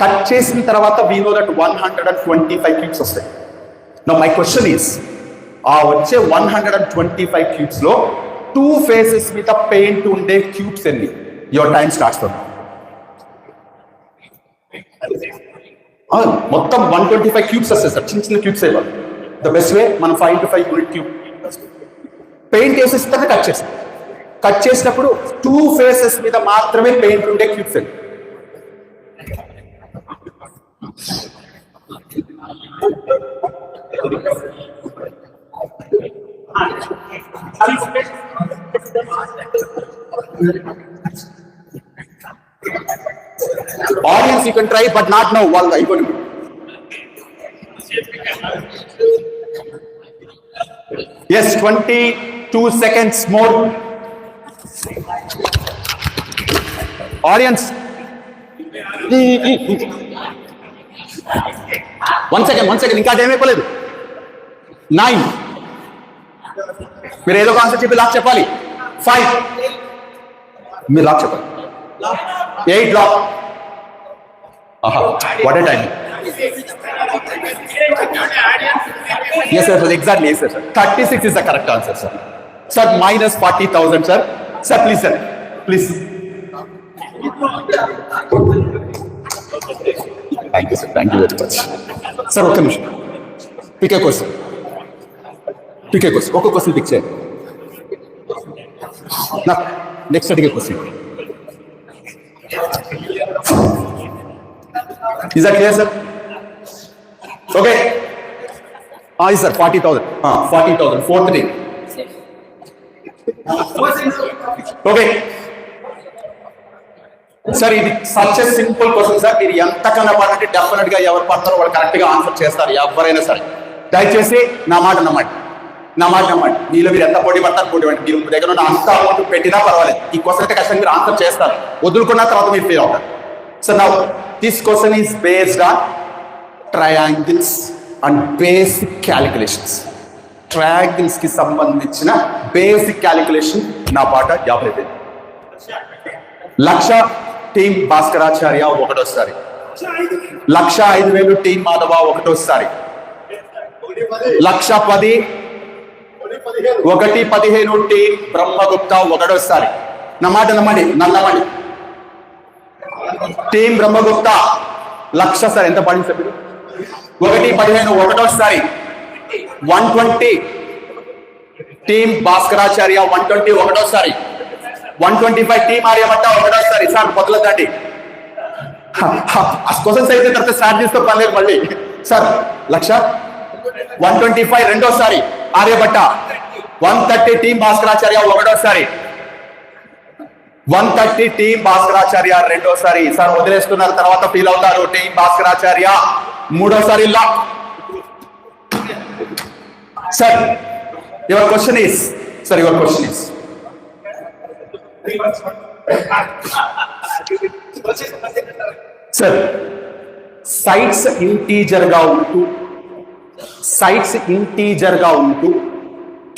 కట్ చేసిన తర్వాత వీ నో దట్ 125 క్యూబ్స్ వస్తాయి. నా మై క్వశ్చన్ ఈస్, ఆ వచ్చే 125 క్యూబ్స్ లో 2 ఫేసెస్ మీద పెయింట్ ఉండే క్యూబ్స్ ఎన్ని? Your time starts from. మొత్తం 125 క్యూబ్స్ వస్తాయి సార్, చిన్న చిన్న క్యూబ్స్ అయ్యాలి. ద బెస్ట్ వే మనం 5 into 5 యూనిట్ క్యూబ్ పెయింట్ వేసేస్తే కట్ చేసినప్పుడు 2 ఫేసెస్ మీద మాత్రమే పెయింట్ ఉండే క్యూబ్స్ అయ్యి. Audience, you can try, but not now. While I go. Yes, 22 seconds more. Audience. 1 second. ఇంకా టైం అయిపోలేదు. 9. మీరు ఏదో కాన్సెప్ట్ చెప్పి లాక్ చెప్పాలి. 5. మీరు లాక్ చెప్పాలి. 8 lock. What a time. Yes sir, exactly. Yes sir. 36 is the correct answer, sir. Sir, minus 40,000, sir. Sir, please, sir. Please. Thank you, sir. Thank you very much. Sir, okay, Mish. Pick a question. Okay, question pick check. Now, next take a question. Is that clear, sir? Okay. Yes, sir. 40,000. 40,000. 4th day. Okay. Sir, ఇది such a simple question sir. మీరు ఎంతకన్నా పడంటే definite గా ఎవరు పడతారో వాళ్ళు correct గా answer చేస్తారు, ఎవరైనా సరే. దయచేసి నా మాట నమ్మండి. మీలో మీరు ఎంత పోటీ పడతారు. మీరు దగ్గర ఉన్న అంత అమౌంట్ పెట్టినా పర్వాలేదు. ఈ క్వశ్చన్ అయితే ఖచ్చితంగా మీరు ఆన్సర్ చేస్తారు. వదులుకున్న తర్వాత మీరు ఫెయిల్ అవుతారు. So now this question is based on triangles and basic calculations. Triangles కి సంబంధించిన బేసిక్ క్యాలిక్యులేషన్ నా పాట 50,000. 1,00,000 టీం భాస్కరాచార్య ఒకటోసారి. 1,05,000 టీం మాధవ ఒకటోసారి. 1,10,000 1,15,000 టీం బ్రహ్మగుప్త ఒకటోసారి. నా మాట నమ్మండి. Team Brahmagupta 1,00,000 sir. ఎంత పడింది సార్? 1,15,000 ఒకటోసారి. 120 టీం భాస్కరాచార్య 120 ఒకటోసారి. 125 టీం ఆర్యభట్ట ఒకటోసారి. సార్ మొదలదండి. క్వశ్చన్స్ అయితే తర్వాత స్టార్ట్ చేస్తే పర్లేదు మళ్ళీ. సార్ 1,00,000 125 రెండోసారి ఆర్యభట్ట. 130 టీం భాస్కరాచార్య ఒకటోసారి. 130 టీం భాస్కరాచార్య రెండోసారి. సార్ వదిలేస్తున్నారు, తర్వాత ఫీల్ అవుతారు. టీం భాస్కరాచార్య మూడోసారి lock. Sir your question is sir sides integer గా ఉంటూ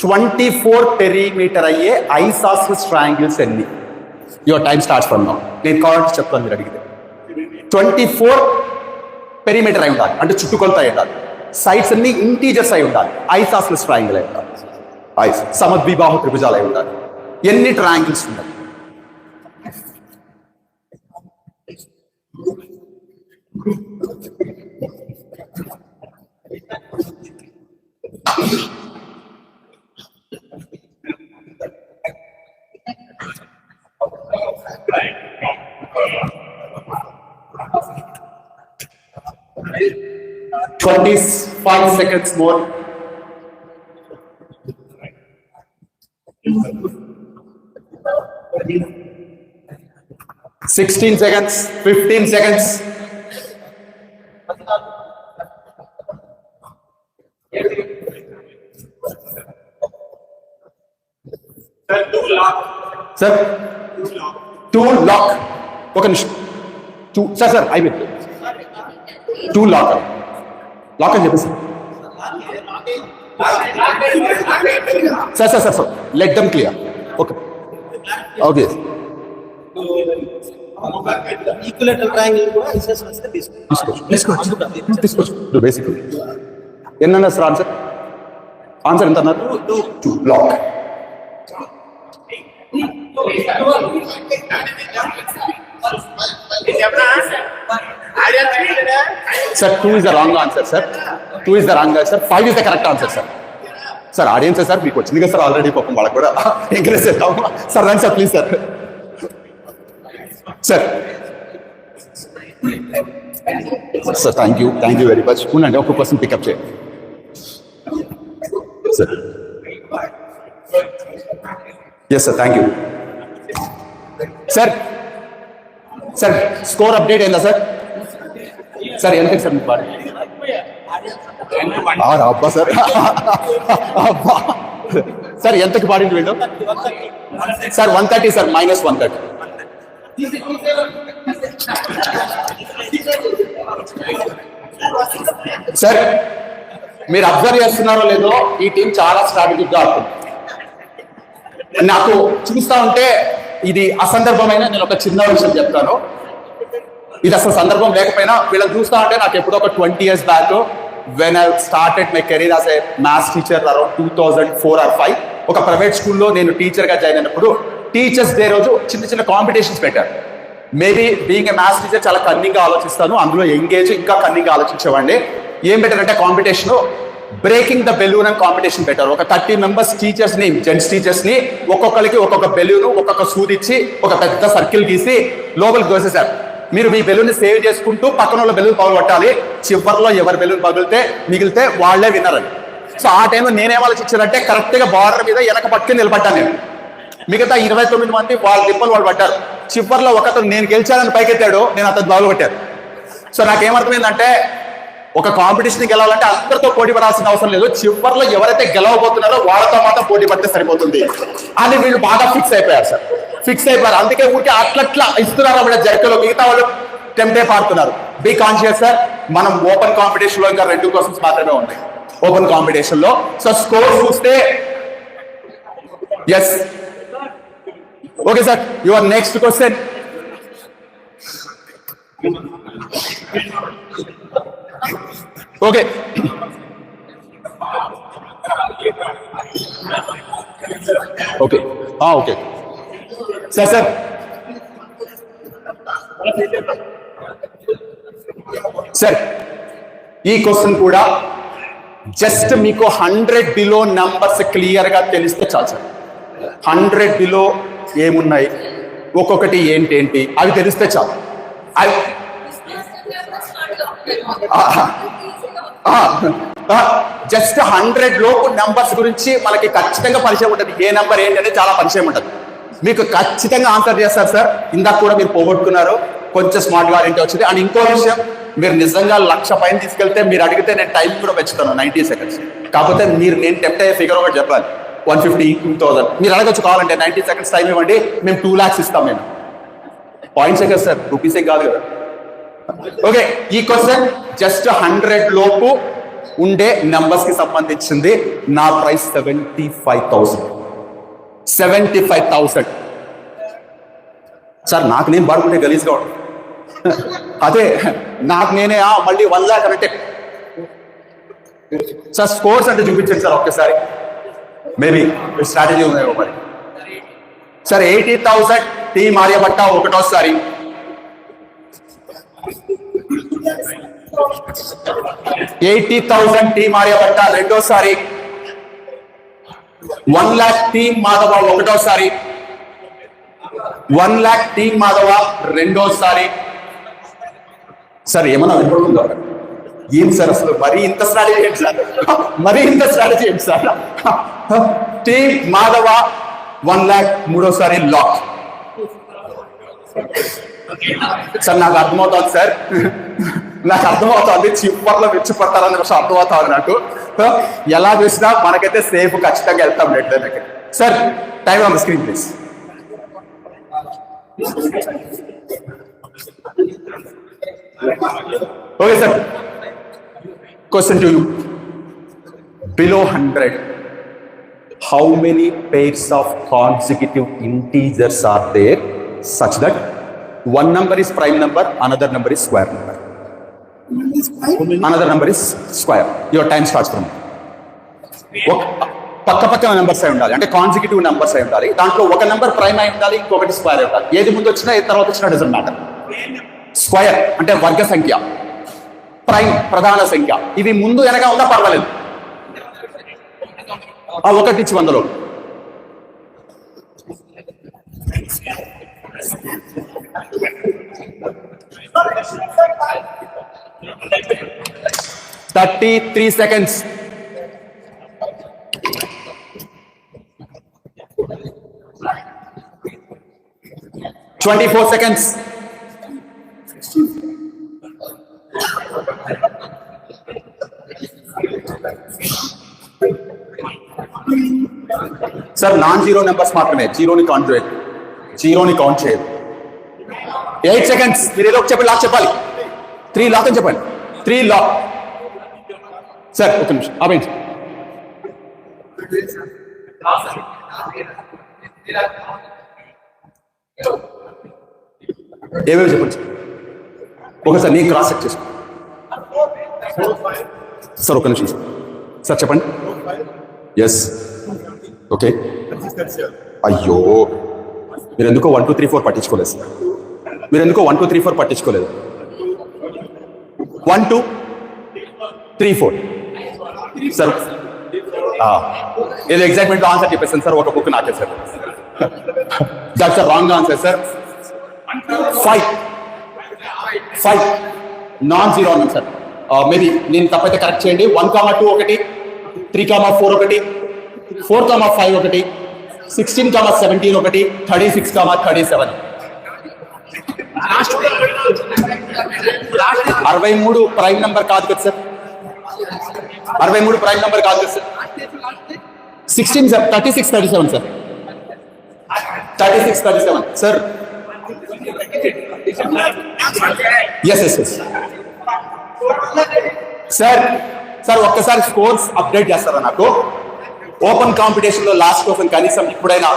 24 పెరిమీటర్ అయ్యే ఐసాస్సిస్ ట్రయాంగిల్స్ ఎన్ని? Your time starts from now. నేను కావాలంటే చెప్తాను మీరు అడిగితే. 24 పెరిమీటర్ అయి ఉండాలి, అంటే చుట్టుకొలత అయి ఉండాలి. సైడ్స్ అన్ని ఇంటీజర్స్ అయి ఉండాలి. ఐసాస్సిస్ ట్రయాంగిల్ అయి ఉండాలి. సమద్విబాహు త్రిభుజాలు అయి ఉండాలి. ఎన్ని ట్రయాంగిల్స్ ఉండాలి? Five seconds more. 16 seconds. 15 seconds. Sir 2 lock. ఒక నిమిషం. 2 సార్ అయిపోయింది. 2 లాక్ అని చెప్పి sir let them clear. Okay equilateral triangle కూడా ఇన్సర్షన్ వస్తే తీసుకోవచ్చు. బేసిక్ ఎన్న సార్ ఆన్సర్ ఎంత అన్నారు? 2 lock. Sir, 2 is the wrong answer, sir. 2 is the wrong answer. 5 is the correct answer, sir. Sir, audience, sir, మీకు వచ్చింది కదా సార్ ఆల్రెడీ పాపం వాళ్ళకి కూడా ఎంకరేజ్ చేద్దాం సార్. రండి sir please sir. Sir thank you very much. ఉండండి ఒక పర్సన్ పికప్ చేయండి sir. Yes sir thank you sir. Score update అయిందా సార్? సార్ ఎంతకి సార్ మీకు పాడి? అబ్బా సార్ అబ్బా సార్ ఎంతకి పాడింది వీళ్ళు? Sir 130 sir, -130. సార్ మీరు అబ్జర్వ్ చేస్తున్నారో లేదో, ఈ టీం చాలా స్ట్రాటజిక్ గా ఆడుతుంది. నాకు చూస్తా ఉంటే ఇది అసందర్భమైన, నేను ఒక చిన్న విషయం చెప్తాను. ఇది అసలు సందర్భం లేకపోయినా వీళ్ళని చూస్తా ఉంటే నాకు ఎప్పుడో ఒక 20 years back when I started my career as a maths teacher around 2004 or 5 ఒక ప్రైవేట్ స్కూల్లో నేను టీచర్గా జాయిన్ అయినప్పుడు టీచర్స్ డే రోజు చిన్న కాంపిటీషన్స్ పెట్టారు. Maybe being a maths teacher చాలా కన్నింగ్గా ఆలోచిస్తాను, అందులో ఎంగేజ్ ఇంకా కన్నింగ్గా ఆలోచించేవాడిని. ఏం పెట్టారంటే కాంపిటీషన్ బ్రేకింగ్ ద బెలూన్ అని కాంపిటీషన్ పెట్టారు. ఒక 30 members టీచర్స్ ని, జెంట్స్ టీచర్స్ ని ఒక్కొక్కరికి ఒక్కొక్క బెలూన్, ఒక్కొక్క సూదిచ్చి ఒక పెద్ద సర్కిల్ గీసి లోపలికి దోసేశారు. మీరు మీ బెలూన్ సేవ్ చేసుకుంటూ పక్కన వాళ్ళ బెలూన్ పగలు కొట్టాలి. చివరిలో ఎవరి బెలూన్ మిగిలితే వాళ్లే విన్నరని. సో ఆ టైంలో నేనేం ఆలోచించానంటే కరెక్ట్ గా బార్డర్ మీద వెనక పట్టుకుని నిలబడ్డాను నేను. మిగతా 29 మంది వాళ్ళ దిప్పలు వాళ్ళు పడ్డారు. చివరిలో ఒకతను నేను గెలిచానని పైకెత్తాడు, నేను అతను బాగు కొట్టాను. సో నాకేమర్థమైందంటే ఒక కాంపిటీషన్ గెలవాలంటే అందరితో పోటీ పడాల్సిన అవసరం లేదు, చివరిలో ఎవరైతే గెలవబోతున్నారో వాళ్ళతో మాత్రం పోటీ పడితే సరిపోతుంది అని వీళ్ళు బాగా ఫిక్స్ అయిపోయారు సార్. అందుకే ఊరికి అట్లట్లా ఇస్తున్నారు అప్పుడు జర్కలో, మిగతా వాళ్ళు టెంప్టే పాడుతున్నారు. Be conscious sir. మనం ఓపెన్ కాంపిటీషన్ లో ఇంకా 2 questions మాత్రమే ఉన్నాయి ఓపెన్ కాంపిటీషన్ లో. సో స్కోర్ చూస్తే yes okay sir, your next question. Okay okay okay sir ఈ క్వశ్చన్ కూడా జస్ట్ మీకు 100 బిలో నంబర్స్ క్లియర్ గా తెలిస్తే చాలు సార్. 100 బిలో ఏమున్నాయి, ఒక్కొక్కటి ఏంటి అవి తెలిస్తే చాలు. జస్ట్ 100 లోపు నంబర్స్ గురించి మనకి ఖచ్చితంగా పరిచయం ఉంటుంది. ఏ నంబర్ ఏంటంటే చాలా పరిచయం ఉంటుంది. మీకు ఖచ్చితంగా ఆన్సర్ చేస్తారు సార్. ఇందాక కూడా మీరు పోగొట్టుకున్నారు, కొంచెం స్మార్ట్ గా ఏంటి వచ్చింది. అండ్ ఇంకో విషయం, మీరు నిజంగా 1,00,000 పైన తీసుకెళ్తే మీరు అడిగితే నేను టైం కూడా పెంచుతాను 90 seconds. కాకపోతే నేను టెంప్ట్ అయ్యే ఫిగర్ ఒకటి చెప్పాలి, 150, 2000 మీరు అడగచ్చు. కావాలంటే 90 seconds టైం ఇవ్వండి, మేము 2 lakhs ఇస్తాం. మేము పాయింట్సే కదా సార్, రూపీసే కాదు కదా. ఓకే, ఈ క్వశ్చన్ జస్ట్ 100 లోపు ఉండే నంబర్స్ కి సంబంధించింది. నా ప్రైస్ 75,000 సార్. నాకు నేను పాడుకుంటే గలీజ్గా ఉంటుంది. అదే నాకు నేనే మళ్ళీ 1 lakh అంటే సార్. స్కోర్స్ అంటే చూపించండి సార్ ఒక్కసారి, మేబీ స్ట్రాటజీ ఉన్నాయో మరి. సార్ 80,000 టీం ఆర్యభట్ట ఒకటోసారి, 80,000 టీం ఆర్యభట్ట రెండోసారి, 1 lakh టీం మాధవ ఒకటోసారి, 1 lakh టీం మాధవ రెండోసారి. సార్ ఏమన్నా వినపడుతుందో ఏం సార్ అసలు? మరీ ఇంత స్ట్రాటజీ ఏంటి సార్? టీం మాధవ 1 lakh మూడోసారి లాక్. సార్ నాకు అర్థమవుతుంది సార్, నాకు అర్థమవుతుంది. చిప్పర్లో విచ్చిపడతారని అర్థమవుతుంది నాకు. ఎలా చూసినా మనకైతే సేఫ్ ఖచ్చితంగా వెళ్తాం నెట్ దగ్గర. Sir, time on the screen, please. Okay, sir. Question to you. Below 100, how many pairs of consecutive integers are there such that one number is prime number, another number is square number? Another number is square. Your time starts from పక్క పక్క numbers అయి ఉండాలి, అంటే consecutive numbers అయి ఉండాలి. దాంట్లో ఒక number prime అయి ఉండాలి, ఇంకొకటి స్క్వేర్ అయి ఉండాలి. ఏది ముందు వచ్చినా ఏది తర్వాత వచ్చినా డజంట్ మ్యాటర్. స్క్వేర్ అంటే వర్గ సంఖ్య, ప్రైమ్ ప్రధాన సంఖ్య. ఇవి ముందు వెనక ఉన్నా పర్వాలేదు. ఆ ఒకటి ఇచ్చి 100లో 33 seconds. 24 seconds. Sir non zero numbers మాత్రమే, జీరోని కౌంట్ చేయదు. 8 seconds. మీరు ఏదో చెప్పండి, లాక్ చెప్పాలి. 3 లాక్ అని చెప్పండి. 3 లాక్. సార్ ఒక నిమిషం ఆపేయండి. ఏమేమి చెప్పండి ఒకసారి నేను క్రాస్ చెక్ చేసుకో. సార్ ఒక నిమిషం సార్ చెప్పండి. Yes okay. అయ్యో మీరు ఎందుకో 1 2 3 4 పట్టించుకోలేదు సార్. మీరు ఎందుకో 1 2 3 4 పట్టించుకోలేదు. 1 2 3 4 సార్ ఏదో ఎగ్జైట్మెంట్ ఆన్సర్ చెప్పేసాను సార్. ఒక బుక్ నాకే sir. That's wrong answer sir. 5 non zero అన్నాను సార్. మేబీ నేను తప్పైతే కరెక్ట్ చేయండి. 1, 2 ఒకటి, 3, 4 ఒకటి, 4, 5 ఒకటి, 16, 17 ఒకటి, 36, 37. 63 ప్రైమ్ నెంబర్ కాదు కదా సార్. 63 ప్రైమ్ నెంబర్ కాదు కదా sir. 16 sir. 36, 37 sir. 36, 37 sir. Yes sir. Sir ఒక్కసారి స్కోర్స్ అప్డేట్ చేస్తారా నాకు? ఓపెన్ కాంపిటీషన్ లో లాస్ట్ క్వశ్చన్ కనీసం ఇప్పుడైనా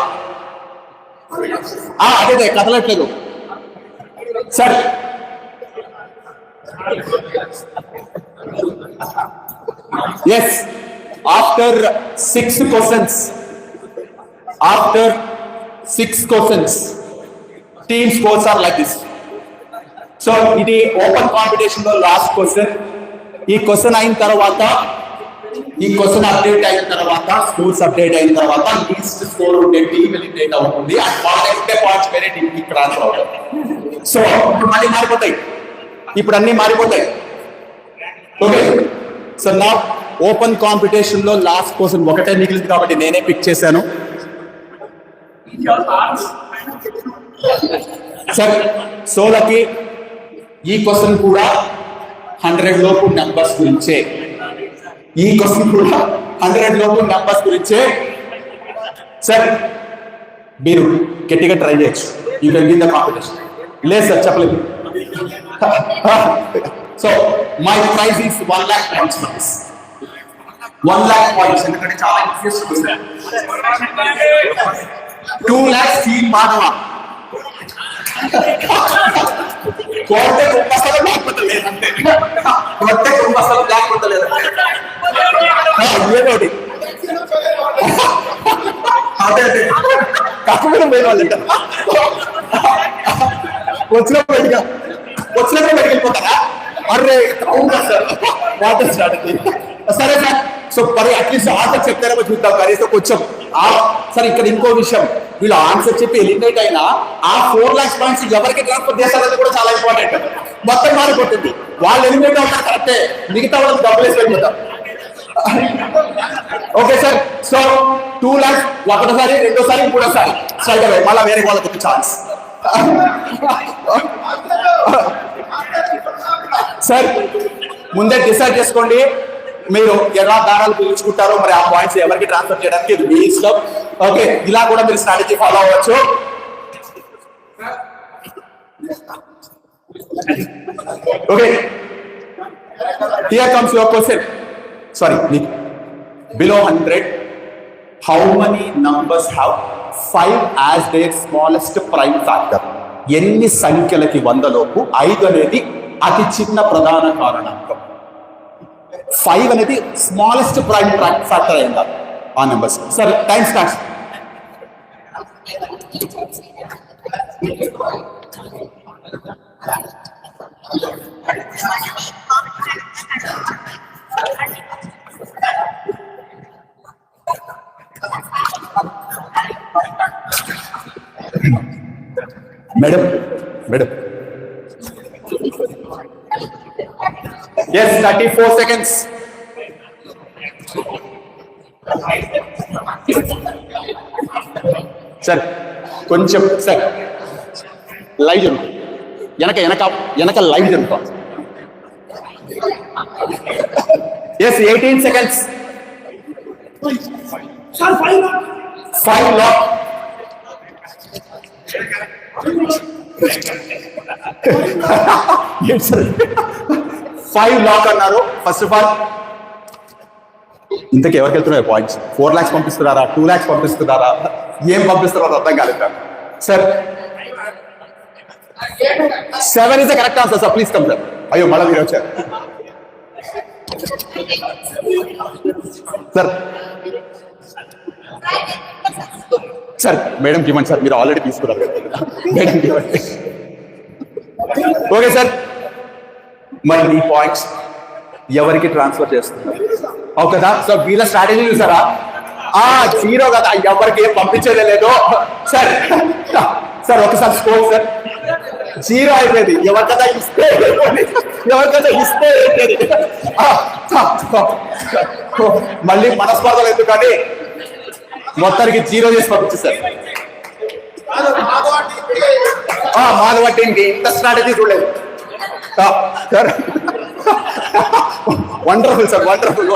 అదే కదలట్లేదు sir. Yes after 6 questions team scores are like this. So ఇది ఓపెన్ కాంపిటీషన్ లో లాస్ట్ క్వశ్చన్. ఈ క్వశ్చన్ అయిన తర్వాత, ఈ క్వశ్చన్ అప్డేట్ అయిన తర్వాత, స్కోర్స్ అప్డేట్ అయిన తర్వాత లీస్ట్ స్కోర్ ఉండే టీమ్ ఎలిమినేట్ అవుతుంది. అండ్ వాళ్ళకి ఉండే పాయింట్స్ వేరే టీంకి ట్రాన్స్ఫర్ అవుతాయి. సో ఇప్పుడు మళ్ళీ మారిపోతాయి, ఇప్పుడు అన్ని మారిపోతాయి. ఓకే సో నా ఓపెన్ కాంపిటీషన్ లో లాస్ట్ క్వశ్చన్ ఒకటే మిగిలింది కాబట్టి నేనే పిక్ చేశాను సార్. సోలకి ఈ క్వశ్చన్ కూడా 100 లోపు నెంబర్స్ గురించే. ఈ క్వశ్చన్ కూడా 100 లోపు నెంబర్స్ గురించే సార్. మీరు గట్టిగా ట్రై చేయొచ్చు. You can win the competition. లేదు సార్ చెప్పలేదు. So my prize is 1 lakh points. 1 lakh points ఎందుకంటే చాలా ఇంట్రెస్ట్ వస్తుంది. 2 lakhs ఫీల్ మాధవ కోటే కుంభస్థలం లేకపోతే లేదంటే కోటే కుంభస్థలం లేకపోతే లేదంటే ఏదోటి అదే కాకపోతే పోయిన వాళ్ళు వచ్చినప్పుడు వెళ్ళిపోతారా? అరే అవునా సార్ వాటర్ స్ట్రాటజీ. సరే సార్. సో మరి అట్లీస్ట్ ఆన్సర్ చెప్తారేమో చూద్దాం కనీసం కొంచెం. సార్ ఇక్కడ ఇంకో విషయం, వీళ్ళు ఆన్సర్ చెప్పి ఎలిమినేట్ అయినా ఆ 4 lakhs points ఎవరికి ట్రాన్స్ఫర్ చేస్తారనేది కూడా చాలా ఇంపార్టెంట్. మొత్తం మారిపోతుంది. వాళ్ళు ఎలిమినేట్ అవుతారు కరెక్టే, మిగతా వాళ్ళకి డబ్బులు వేసి వెళ్ళిపోతాం. Okay sir. సో 2 lakhs ఒకటోసారి, రెండోసారి, మూడోసారి స్ట్రైట్ అవే మళ్ళీ వేరే వాళ్ళకి ఛాన్స్. సార్ ముందే డిసైడ్ చేసుకోండి మీరు ఎలా దారాలు పిలుచుకుంటారో మరి ఆ పాయింట్స్ ఎవరికి ట్రాన్స్ఫర్ చేయడానికి ఇది మీ ఇష్టం. ఓకే, ఇలా కూడా మీరు స్ట్రాటజీ ఫాలో అవ్వచ్చు. Okay, here comes your question. Sorry, below 100 how many numbers have 5 as their smallest prime factor? ఎన్ని సంఖ్యలకి 100 లోపు 5 అనేది అతి చిన్న ప్రధాన కారణాంకం. 5 అనేది స్మాలెస్ట్ ప్రైమ్ ఫ్యాక్టర్ అయిందా ఆ నెంబర్స్. సరే, time starts. Madam yes, 34 seconds. Sir కొంచెం సార్ లైవ్ జరుగుతుంది, వెనక లైవ్ జరుగుతుంది. yes, 18 seconds. 5 lock. 5 లాక్ అన్నారు. ఫస్ట్ ఆఫ్ ఆల్ ఇంతకు ఎవరికి వెళ్తున్నాయి పాయింట్స్? 4 lakhs పంపిస్తున్నారా, 2 lakhs పంపిస్తున్నారా, ఏం పంపిస్తున్నారో అర్థం కాలేదు sir. 7 is the correct answer, sir. Please come, sir. అయ్యో, మళ్ళీ మీరు వచ్చారు సార్. మేడం ఇవ్వండి సార్, మీరు ఆల్రెడీ తీసుకున్నారు కదా. మేడం ఇవ్వండి. ఓకే సార్, మరి ఈ పాయింట్స్ ఎవరికి ట్రాన్స్ఫర్ చేస్తున్నారు? ఓ కదా సార్, వీళ్ళ స్ట్రాటజీ చూసారా? 0 కదా, ఎవరికి ఏం పంపించేదే లేదు సార్. సార్ ఒకసారి స్కోర్ సార్, 0 అయిపోయింది. ఎవరికైనా ఇస్తే మళ్ళీ మనస్పర్ధలు ఎందుకని మొత్తానికి 0 చేసి పంపించేసారు. మాధవట్టి ఇంత స్ట్రాటజీ చూడలేదు sir. Wonderful sir, wonderful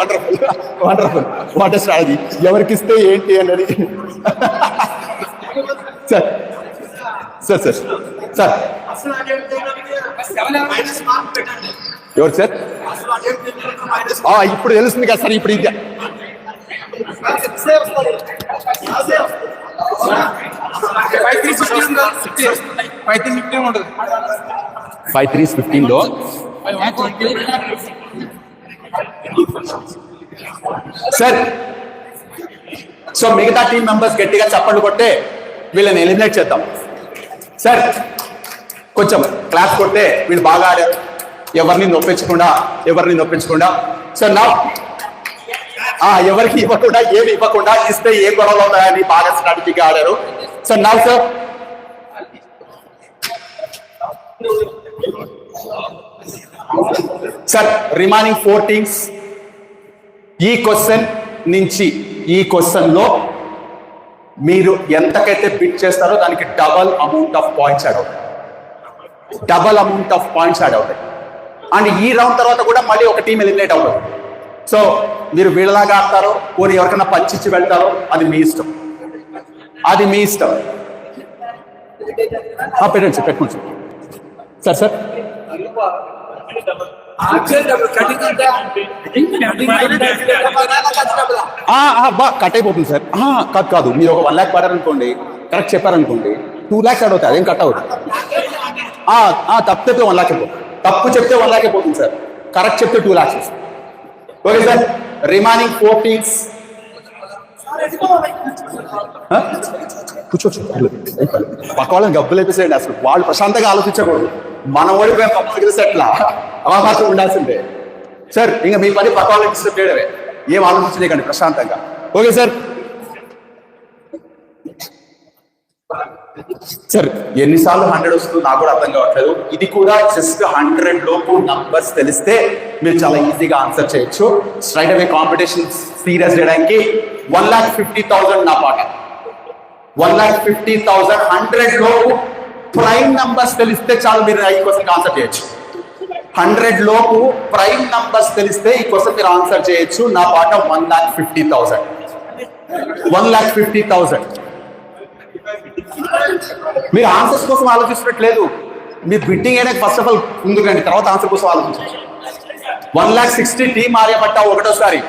what strategy. ఎవరికి ఇస్తే ఏంటి అన్నది సార్. సార్ సార్ సార్ ఎవరు సార్? ఇప్పుడు తెలుస్తుంది కదా సార్. ఇప్పుడు ఇది 5-3-15 లో సార్. సో మిగతా టీం మెంబర్స్ గట్టిగా చప్పట్లు కొట్టే వీళ్ళని ఎలిమినేట్ చేద్దాం సార్. కొంచెం క్లాస్ కొట్టే వీళ్ళు బాగా ఆడారు, ఎవరిని నొప్పించకుండా సార్. నా ఎవరికి ఇవ్వకుండా, ఏమి ఇవ్వకుండా, ఇస్తే ఏ గొడవలు ఉన్నాయని బాగా స్ట్రాటజీగా ఆడారు సార్. నా సార్ సార్ రిమైనింగ్ 4 టీమ్స్ ఈ క్వశ్చన్ లో మీరు ఎంతకైతే బిట్ చేస్తారో దానికి double amount of points add అవుతాయి. అండ్ ఈ రౌండ్ తర్వాత కూడా మళ్ళీ ఒక టీం ఎలిమినేట్ అవుతుంది. సో మీరు వీళ్ళలాగా ఆడతారో పోనీ ఎవరికైనా పంచిచ్చి వెళ్తారో అది మీ ఇష్టం. పెట్టుకోండి సార్. సార్ కట్ అయిపోతుంది సార్. కాదు, మీరు ఒక 1 lakh పడారనుకోండి, కరెక్ట్ చెప్పారనుకోండి, 2 lakhs యాడ్ అవుతాయి. అదేం కట్ అవుతుంది. తప్పు చెప్తే 1 lakh అయిపోతుంది. తప్పు చెప్తే 1 lakh అయిపోతుంది సార్. కరెక్ట్ చెప్తే 2 lakhs వస్తుంది. ఓకే సార్, రిమైనింగ్ 4 టీమ్స్ కూర్చోవచ్చు. పక్క వాళ్ళని గబ్బులు అయిపోయింది. అసలు వాళ్ళు ప్రశాంతంగా ఆలోచించకూడదు. మన ఓడిపోయే పక్కకి సెట్లా అలా మాత్రం ఉండాల్సిందే సార్. ఇంకా మీ పని పక్క వాళ్ళని డిస్టర్బ్ చేయడమే, ఏం ఆలోచించలేకండి ప్రశాంతంగా. Okay sir. సార్ ఎన్నిసార్లు 100 వస్తుందో నాకు కూడా అర్థం కావట్లేదు. ఇది కూడా జస్ట్ 100 లోపు నంబర్స్ తెలిస్తే మీరు చాలా ఈజీగా ఆన్సర్ చేయొచ్చు. స్ట్రైట్ అవే కాంపిటీషన్ సీరియస్ చేయడానికి 1,50,000 నా పాట. 1,50,000 100 లోపు ప్రైమ్ నంబర్స్ తెలిస్తే చాలు, మీరు ఈ క్వశ్చన్ ఆన్సర్ చేయొచ్చు. 100 లోపు ప్రైమ్ నంబర్స్ తెలిస్తే ఈ క్వశ్చన్ మీరు ఆన్సర్ చేయొచ్చు. నా పాట 1,50,000. 1,50,000. మీరు ఆన్సర్స్ కోసం ఆలోచిస్తున్నట్లేదు. మీరు బిట్టింగ్ అయినా ఫస్ట్ ఆఫ్ ఆల్ ముందు రండి, తర్వాత ఆన్సర్ కోసం ఆలోచించండి. 1,60,000 టీమ్ ఆర్యభట్ట ఒకటోసారి.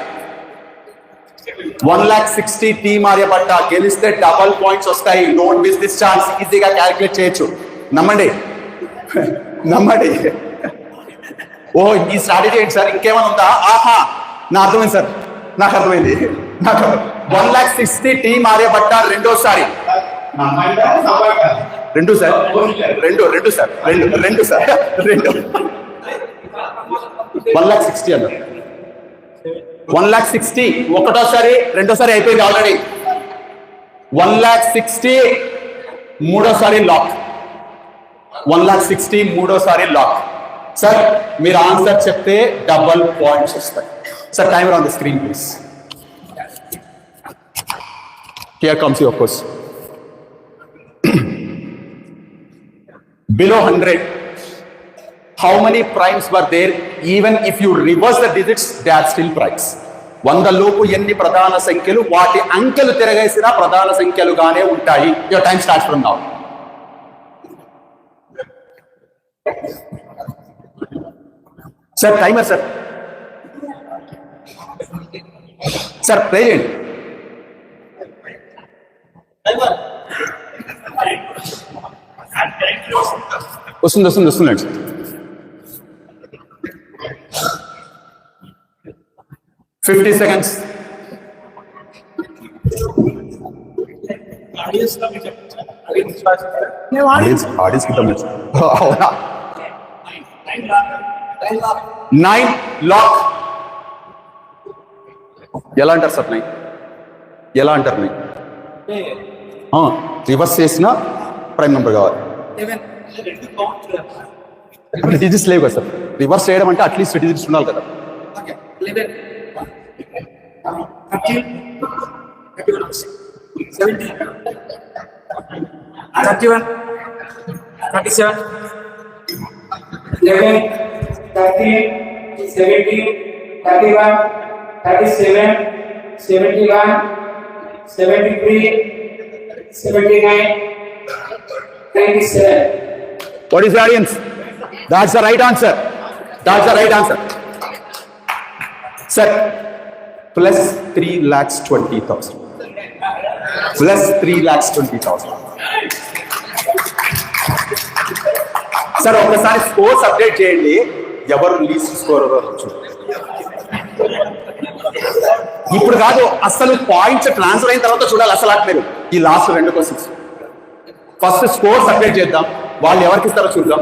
1,60,000 టీమ్ ఆర్యభట్ట గెలిస్తే డబల్ పాయింట్స్ వస్తాయి. Don't miss this chance. ఈజీగా క్యాలిక్యులేట్ చేయొచ్చు. నమ్మండి, నమ్మండి. ఓ ఈ స్ట్రాటజీ ఏంటి సార్, ఇంకేమైనా ఉందా? ఆహా, నా అర్థమైంది సార్, నాకు అర్థమైంది. 1,60,000 టీమ్ ఆర్యభట్ట రెండోసారి. రెండు సార్, రెండు సార్, రెండు సార్, 1,60,000 అన్నారు. 1,60,000 ఒకటోసారి, రెండోసారి అయిపోయింది ఆల్రెడీ. 1,60,000 మూడోసారి లాక్. 1,60,000 మూడోసారి లాక్. సార్ మీరు ఆన్సర్ చెప్తే డబల్ పాయింట్స్ వస్తాయి. Sir timer on the screen please. Here comes your question. Below 100, how many primes were there? Even if you reverse the digits, they are still primes. 100 లోపు ఎన్ని ప్రధాన సంఖ్యలు, వాటి అంకెలు తిరగేసినా ప్రధాన సంఖ్యలుగానే ఉంటాయి. Your time starts from now. Sir timer sir, sir play చేయండి. వస్తుందండి. 50 seconds. ఆడియన్స్ అవునా? 9 లాక్. ఎలా అంటారు సార్? 9 ఎలా అంటారు? 9 రివర్స్ చేసిన ప్రైమ్ నెంబర్ కావాలి. డిజిట్స్ లేవు కదా సార్. రివర్స్ చేయడం అంటే అట్లీస్ట్ డిజిట్స్ ఉండాలి కదా. 11, 13, 17, 31, 37, 11, 13, 17, 31, 37, 71, 73, 79, 97. What is the audience? That's the right answer. That's the right answer. Sir, plus 3,20,000. Plus 3,20,000. Sir, ఒకసారి స్కోర్స్ అప్డేట్ చేయండి. ఎవరు లీస్ట్ స్కోర్ చూడండి. ఇప్పుడు కాదు, అసలు పాయింట్స్ ట్రాన్స్ఫర్ అయిన తర్వాత చూడాలి అసలు మీరు ఈ last 2 questions. First scores update చేద్దాం. వాళ్ళు ఎవరికి ఇస్తారో చూద్దాం.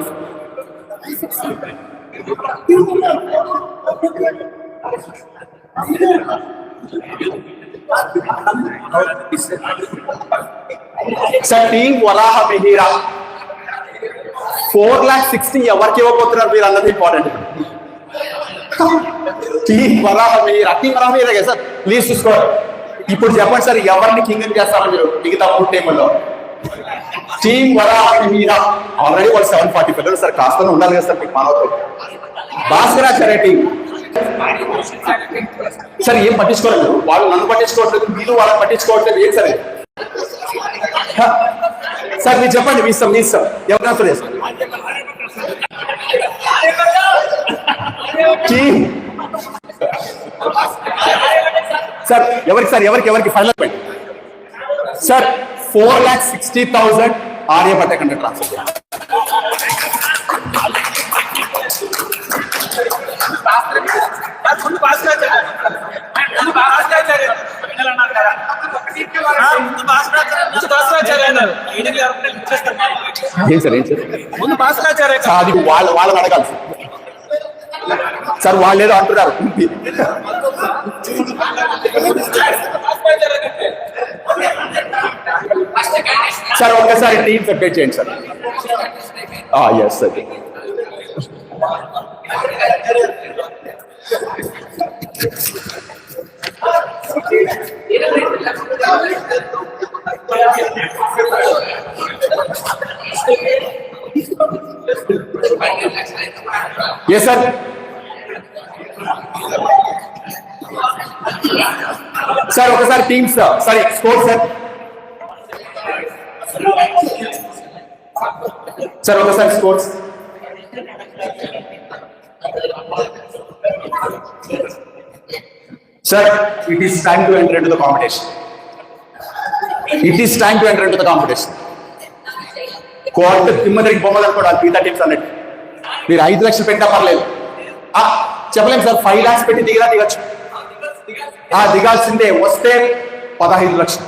సార్ టీమ్ వరాహ మిహిరా 4,60,000 ఎవరికి ఇవ్వబోతున్నారు మీరు అన్నది ఇంపార్టెంట్. టీమ్ వరాహ మిహిరా కదా సార్ ప్లీజ్ చూసుకోండి. ఇప్పుడు చెప్పండి సార్, ఎవరిని కింగ్ చేస్తారో మీరు మిగతా 3 టీముల్లో? టీమ్ వరాహ మిహిరా ఆల్రెడీ వాళ్ళు 745 సార్. కాస్త ఉండాలి కదా సార్ మీకు మానవతో. భాస్కరాచార్య టీం సార్ ఏం పట్టించుకోలేదు. వాళ్ళు నన్ను పట్టించుకోవట్లేదు, మీరు వాళ్ళని పట్టించుకోవట్లేదు. ఏం సరే సార్ మీరు చెప్పండి, మీ ఇష్టం, మీ ఇష్టం. ఎవరు ఆన్సర్ చేస్తారు? సార్ ఎవరికి సార్, ఎవరికి ఫైనల్ పాయింట్ సార్? 4,60,000 ఆర్యభట్ట కంటే ట్రాన్స్ఫర్ చేయాలి. ఏం సార్ అది వాళ్ళని అడగాలి సార్. వాళ్ళు ఏదో అంటున్నారు సార్. ఒక్కసారి టీమ్స్ అప్డేట్ చేయండి sir. Yes sir. Yes sir. Sir ఒకసారి teams sorry score sir. Sir ఒకసారి scores. Sir it is time to enter into the competition. It is time to enter into the competition. కోర్టు తిమ్మదిరికి బొమ్మలు అనుకోవాలి మిగతా teams అన్నట్టు. మీరు 5 లక్షలు పెట్టా పర్లేదు. చెప్పలేము సార్, 5 lakhs పెట్టి దిగచ్చు. దిగాల్సిందే. వస్తే 15 లక్షలు.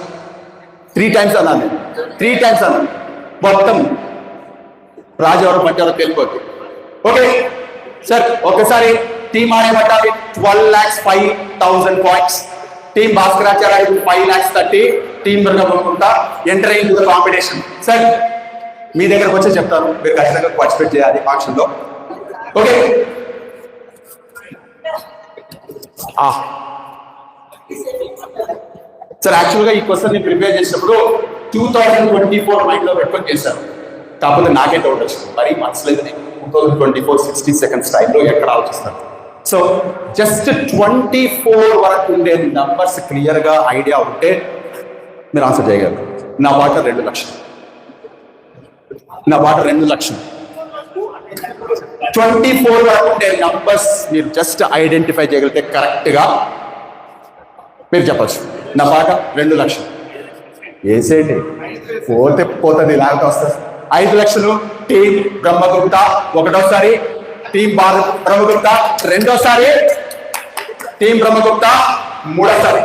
3 times అన్నాను, 3 times అన్నాను. మొత్తం రాజవరం పట్టారో తెలిపోద్ది. ఓకే సార్ ఒకసారి టీమ్ ఆడేమంటారు 12,05,000 points. Team Bhaskaracharya 5,30,000. Team Durgakunta enter అయ్యింది కాంపిటీషన్. సార్ మీ దగ్గరకు వచ్చి చెప్తాను, మీరు ఖచ్చితంగా పార్టిసిపేట్ చేయాలి ఫంక్షన్లో. ఓకే సార్ యాక్చువల్గా ఈ క్వశ్చన్ నేను ప్రిపేర్ చేసినప్పుడు 2024 మైండ్లో పెట్టుకొని చేశాను. కాకపోతే నాకే డౌట్ వచ్చింది, మరి మనసులేదు 2024 60 seconds టైంలో ఎక్కడ ఆలోచిస్తాను. సో జస్ట్ 24 వరకు ఉండే నంబర్స్ క్లియర్గా ఐడియా ఉంటే మీరు ఆన్సర్ చేయగలరు. నా వాటర్ 2 లక్షలు. నా వాటర్ 2 లక్షలు. 24 వరకు ఉండే నంబర్స్ మీరు జస్ట్ ఐడెంటిఫై చేయగలిగితే కరెక్ట్గా మీరు చెప్పచ్చు. నా పాట 2 లక్షలు. వేసేయండి, పోతే పోతుంది, లేకపోతే వస్తుంది. 5 లక్షలు టీం బ్రహ్మగుప్త ఒకటోసారి, టీం బ్రహ్మగుప్త రెండోసారి, టీం బ్రహ్మగుప్త మూడోసారి.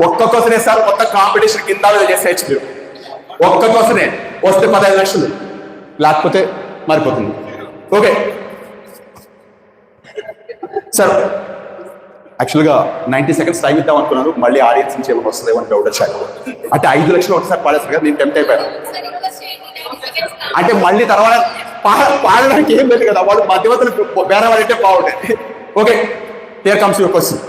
ఒక్క కోసమే సార్ మొత్తం కాంపిటీషన్ కింద చేసేయచ్చు మీరు. ఒక్క కోసమే వస్తే 15 లక్షలు, లేకపోతే మారిపోతుంది. ఓకే సార్ యాక్చువల్గా 90 seconds టైం ఇద్దాం అనుకున్నాను, మళ్ళీ ఆడియన్స్ నుంచి ఏమైనా వస్తుంది అని డౌట్ వచ్చాను. అంటే 5 లక్షలు ఒకసారి పాడేస్తారు కదా, నేను టెంప్ట్ అయిపోయాను. అంటే మళ్ళీ తర్వాత పాడడానికి ఏం లేదు కదా, వాళ్ళు మధ్యవర్తులు వేరే వాళ్ళంటే బాగుంటాయి. Okay here comes your question.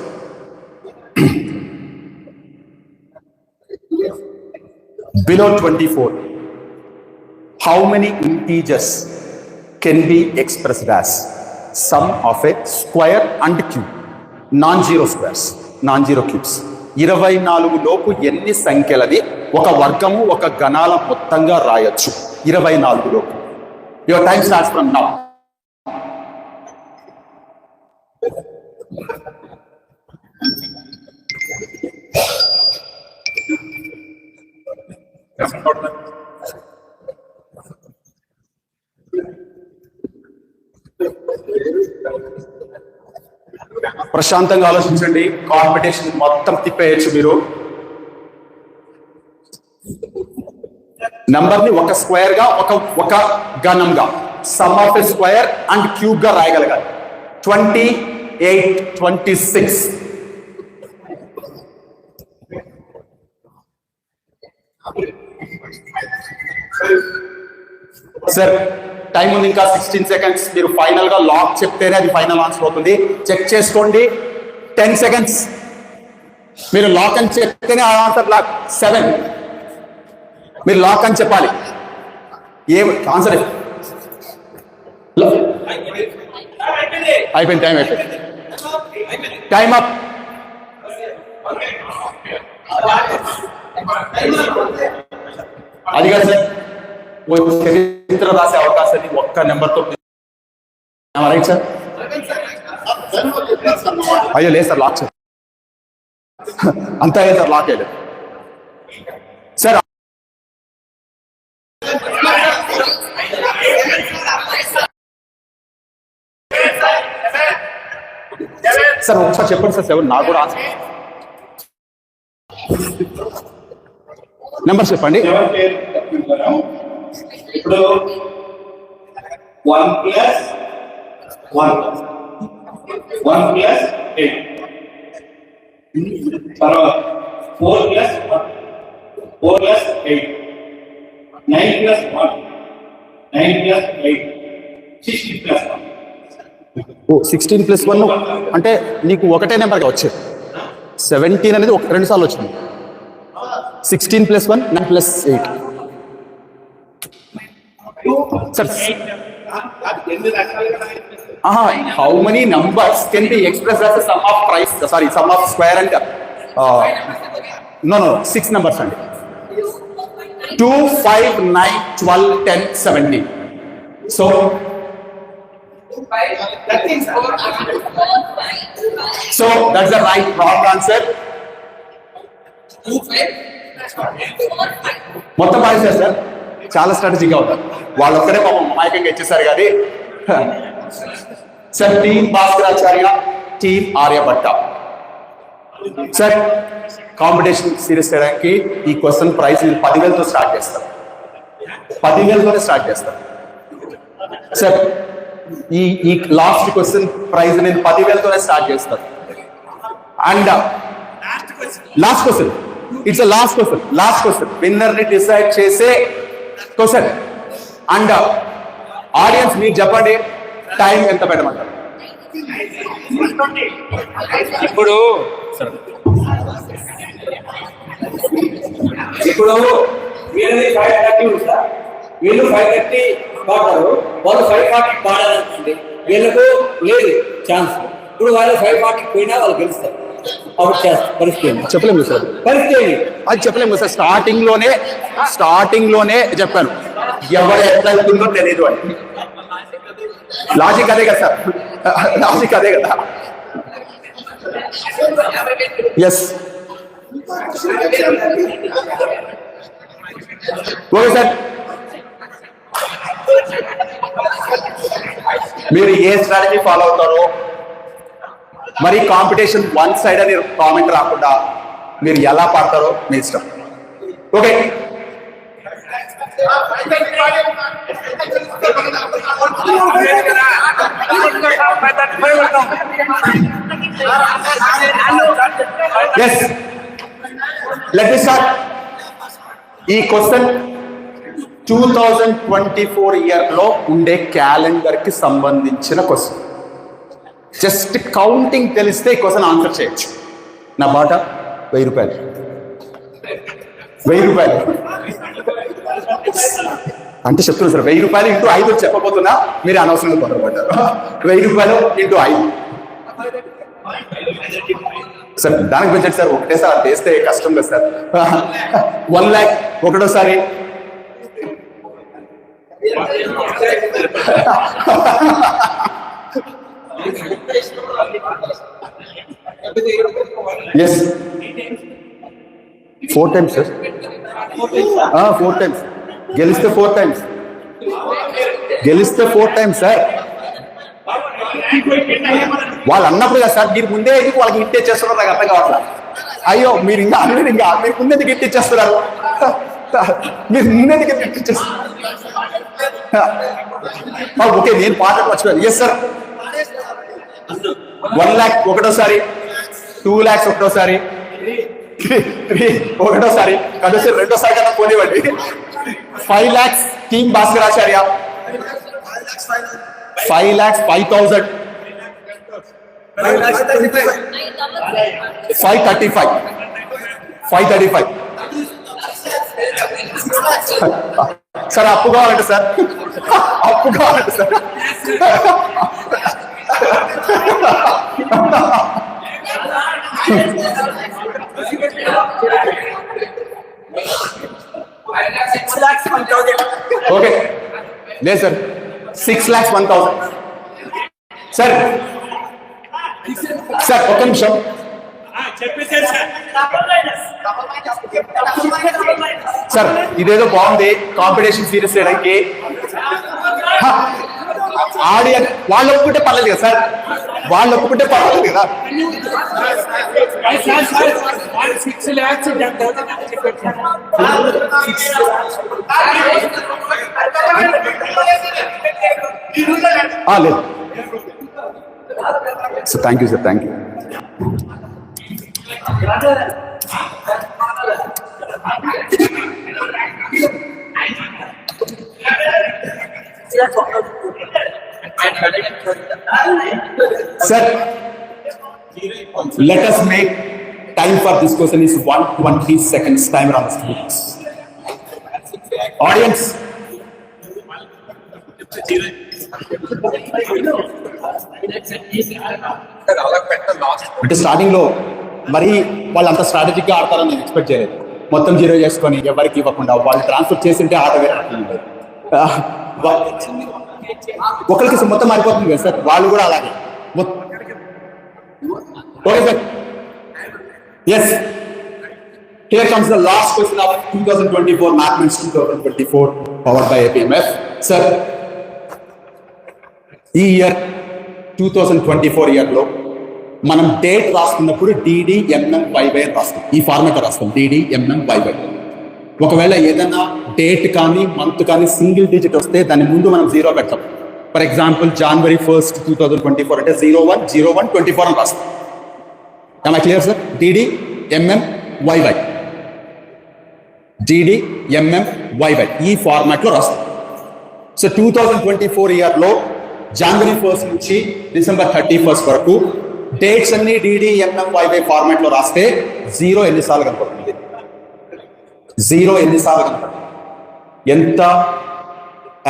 Below 24, how many integers can be expressed as sum of a square and cube? Non-zero squares, non-zero cubes. 24 లోపు ఎన్ని సంఖ్యలది ఒక వర్గము ఒక గణాల మొత్తంగా రాయొచ్చు 24 లోపు. Your time starts from now. ప్రశాంతంగా ఆలోచించండి, కాంపిటీషన్ మొత్తం తిప్పేయచ్చు మీరు. నంబర్ ని ఒక స్క్వేర్ గా ఒక గణంగా sum of a square and cube గా రాయగలగాలి. 28, 26. సార్ టైం ఉంది ఇంకా 16 seconds. మీరు ఫైనల్ గా లాక్ చెప్తేనే అది ఫైనల్ ఆన్సర్ అవుతుంది. చెక్ చేసుకోండి. 10 seconds. మీరు లాక్ అని చెప్తేనే ఆ ఆన్సర్ లాక్. 7. మీరు లాక్ అని చెప్పాలి. ఏం ఆన్సర్ అయిపోయింది. టైం అయిపోయింది. Time up. అది కాదు సార్, చరిత్ర రాసే అవకాశాన్ని ఒక్క నెంబర్తో. Right sir? అయ్యో లేదు సార్, లాక్ సార్. అంతా సార్, లాక్ అయ్యలేదు సార్. సార్ ఒకసారి చెప్పండి సార్. 7 నాకు కూడా ఆన్సర్. నెంబర్ చెప్పండి. ఇప్పుడు 1 + 1 + 8 తర్వాత 4 + 1 4 + 8 9 + 1 9 + 8 16 + 1. 16 + 1 అంటే నీకు ఒకటే నెంబర్గా వచ్చేది. 17 అనేది 2 సార్లు వచ్చింది. 16 + 1 9 + 8. Sir. ఎన్ని రకాలుగా How many numbers can be expressed as a sum of price? Sorry, sum of square and no, 6 numbers only. 2, 5, 9, 12, 10, 17. So that's the right wrong answer. మొత్తం పాడేశారు సార్, చాలా స్ట్రాటజీగా అవుతారు వాళ్ళు. ఒక్కడే పాపం అమాయకంగా ఇచ్చేసారు కానీ. Sir team Bhaskaracharya, team Aryabhata. Sir competition serious చేయడానికి ఈ క్వశ్చన్ ప్రైస్ 10,000తో స్టార్ట్ చేస్తారు. 10,000తోనే స్టార్ట్ చేస్తారు సార్. ఈ లాస్ట్ క్వశ్చన్ ప్రైజ్ నేను 10,000తోనే స్టార్ట్ చేస్తాను. And last question, it's last question winner ని డిసైడ్ చేసే క్వశ్చన్. అండ్ ఆడియన్స్ మీరు చెప్పండి టైం ఎంత పెట్టమంటారు? ఇప్పుడు వీళ్ళది 5:30 ఉందా, వీళ్ళు 5:30 పాడతారు, వాళ్ళు 5:40 పాడాలనుకోండి, వీళ్ళకు లేదు ఛాన్స్. ఇప్పుడు వాళ్ళు 5:40 పోయినా వాళ్ళు గెలుస్తారు. అవుట్ చేస్తారు. పరిస్థితి చెప్పలేము సార్, పరిస్థితి అది చెప్పలేము సార్. స్టార్టింగ్ లోనే చెప్పాను ఎవరు ఎట్లా అవుతుందో తెలియదు అని. లాజిక్ అదే కదా సార్, లాజిక్ అదే కదా. Yes okay sir. మీరు ఏ స్ట్రాటజీ ఫాలో అవుతారో మరి కాంపిటీషన్ వన్ సైడ్ అని కామెంట్ రాకుండా మీరు ఎలా పాడతారో మీ ఇష్టం. Okay yes let me start. ఈ క్వశ్చన్ 2024 ఇయర్ లో ఉండే క్యాలెండర్ కి సంబంధించిన క్వశ్చన్. జస్ట్ కౌంటింగ్ తెలిస్తే ఈ క్వశ్చన్ ఆన్సర్ చేయొచ్చు. నా బాట 1000 రూపాయలు. 1000 రూపాయలు అంటే చెప్తున్నా సార్, 1000 రూపాయలు ఇంటూ 5 చెప్పబోతున్నా, మీరు అనవసరంగా తొందరపడ్డారు. 1000 రూపాయలు ఇంటూ 5 సార్. దానికి పెంచండి సార్, ఒకటే సార్ చేస్తే కష్టం కదా సార్. 1 lakh ఒకటోసారి, ఎస్ 4 times సార్. 4 times గెలిస్తే 4 times, గెలిస్తే 4 times సార్. వాళ్ళు అన్నప్పుడు కదా సార్, మీరు ముందే వాళ్ళకి హిట్ ఇచ్చేస్తున్నారు, నాకు అర్థం కావట్లా. అయ్యో మీరు ఇంకా మీరు ముందే హిట్ ఇచ్చేస్తున్నారు, మీరు ముందే హిట్ ఇచ్చేస్తున్నారు. ఓకే నేను పాట మర్చిపోయాను. ఎస్ సార్ 1 lakh ఒకటోసారి, 2 lakhs ఒకటోసారి, 3 ఒకటోసారి, కలిసి రెండోసారి కన్నా పోనివ్వండి. 5 lakhs టీమ్ భాస్కరాచార్య, 5,05,000, 535 సార్. అప్పు కావాలంటే సార్, అప్పు కావాలంటే సార్. ఓకే లేదు సార్, 6,01,000 సార్. సార్ ఒక్క నిమిషం సార్, ఇదేదో బాగుంది కాంపిటీషన్ సీరియస్ చేయడానికి. ఆడియన్స్ వాళ్ళు ఒప్పుకుంటే పర్లేదు కదా సార్, వాళ్ళు ఒప్పుకుంటే పర్లేదు కదా. 6 lakhs లేదు sir. Thank you sir, thank you. Sir, let us make time for this question is 120 seconds. Timer on the screen. Audience, అంటే స్టార్టింగ్ లో మరి వాళ్ళు అంత స్ట్రాటజిక్ గా ఆడతారని నేను ఎక్స్పెక్ట్ చేయలేదు. మొత్తం 0 చేసుకొని ఎవరికి ఇవ్వకుండా వాళ్ళు ట్రాన్స్ఫర్ చేసింటే ఆట వేరే ఆడుతుంది. ఒకరికి మొత్తం మారిపోతుంది కదా సార్, వాళ్ళు కూడా అలాగే. Okay sir, yes. Here comes the last question of 2024 Mathematics 2024 powered by APMF. Sir, ఈ ఇయర్ 2024 ఇయర్లో మనం డేట్ రాస్తున్నప్పుడు DDMMYY అని రాస్తాం. ఈ ఫార్మాట్ రాస్తాం DDMMYY. ఒకవేళ ఏదైనా డేట్ కానీ మంత్ కానీ సింగిల్ డిజిట్ వస్తే దాని ముందు మనం 0 పెడతాం. ఫర్ ఎగ్జాంపుల్ January 1st 2024 అంటే 01/01/24 అని రాస్తాం. Am I clear, sir? DDMMYY. DDMMYY ఈ ఫార్మాట్లో రాస్తాం. సో 2024 ఇయర్లో January 1st నుంచి December 31st వరకు డేట్స్ అన్ని DDMMYY ఫార్మాట్లో రాస్తే 0 ఎన్నిసార్లు కనపడుతుంది? 0 ఎన్నిసార్లు కనపడుతుంది? ఎంత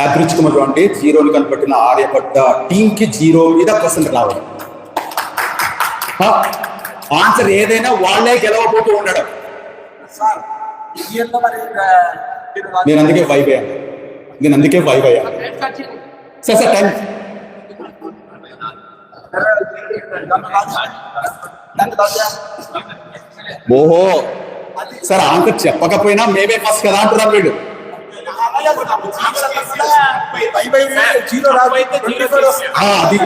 యాదృచ్ఛికమైనటువంటి 0ని కనపట్టిన ఆర్యభట్ట టీంకి 0 మీద పర్సెంట్ రావడం. ఆన్సర్ ఏదైనా వాళ్ళే గెలవబోతూ ఉండడం. నేను అందుకే వైబై అన్నా. సార్ టైం ఓహో సార్ ఆన్సర్ చెప్పకపోయినా మేమే ఫస్ట్ కదా అంటున్నాం వీళ్ళు. అది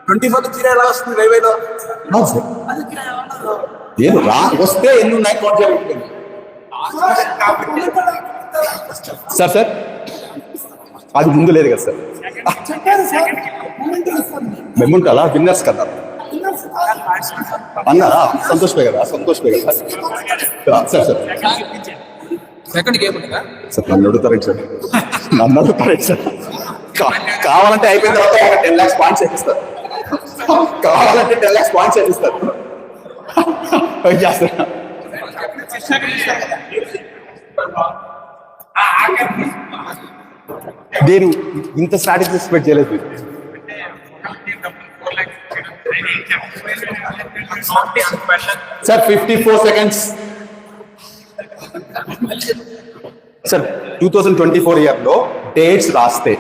24 ఎలా వస్తుంది వైవైలో? ఏదో వస్తే ఎన్ని ఉన్నాయి కౌంట్ చేయాలి సార్. అది ముందు లేదు కదా సార్, మేముంటారా విన్నర్స్ కదా అన్నారా? సంతోషమే కదా సార్. సెకండ్ గేమ్ ఉంటుందా సార్ నన్ను అడుగుతారండి సార్. కావాలంటే అయిపోయిన తర్వాత 10 lakhs పాయింట్స్ చేపిస్తారు. కావాలంటే 10 lakhs పాయింట్స్ చేపిస్తారు. నేను ఇంత స్ట్రాటజీ ఎక్స్పెక్ట్ చేయలేదు సార్. 54 seconds sir. 2024 ఇయర్లో డేట్స్ రాస్తే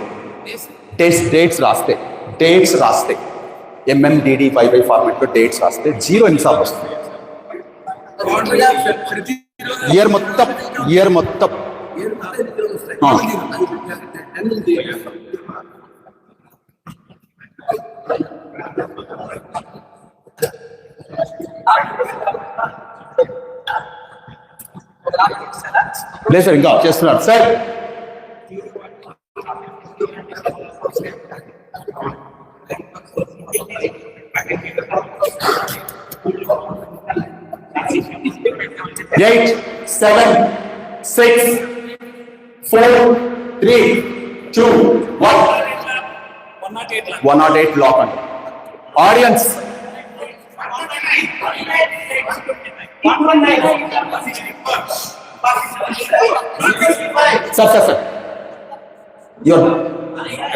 MMDDYY ఫార్మాట్లో డేట్స్ రాస్తే 0 ఎన్నిసార్లు వస్తుంది? ఇయర్ మొత్తం లేదు సార్, ఇంకా చేస్తున్నారు sir. Eight, 7, 6, 4, 3, 2, 1. 108 lock on. Audience. Sir. You're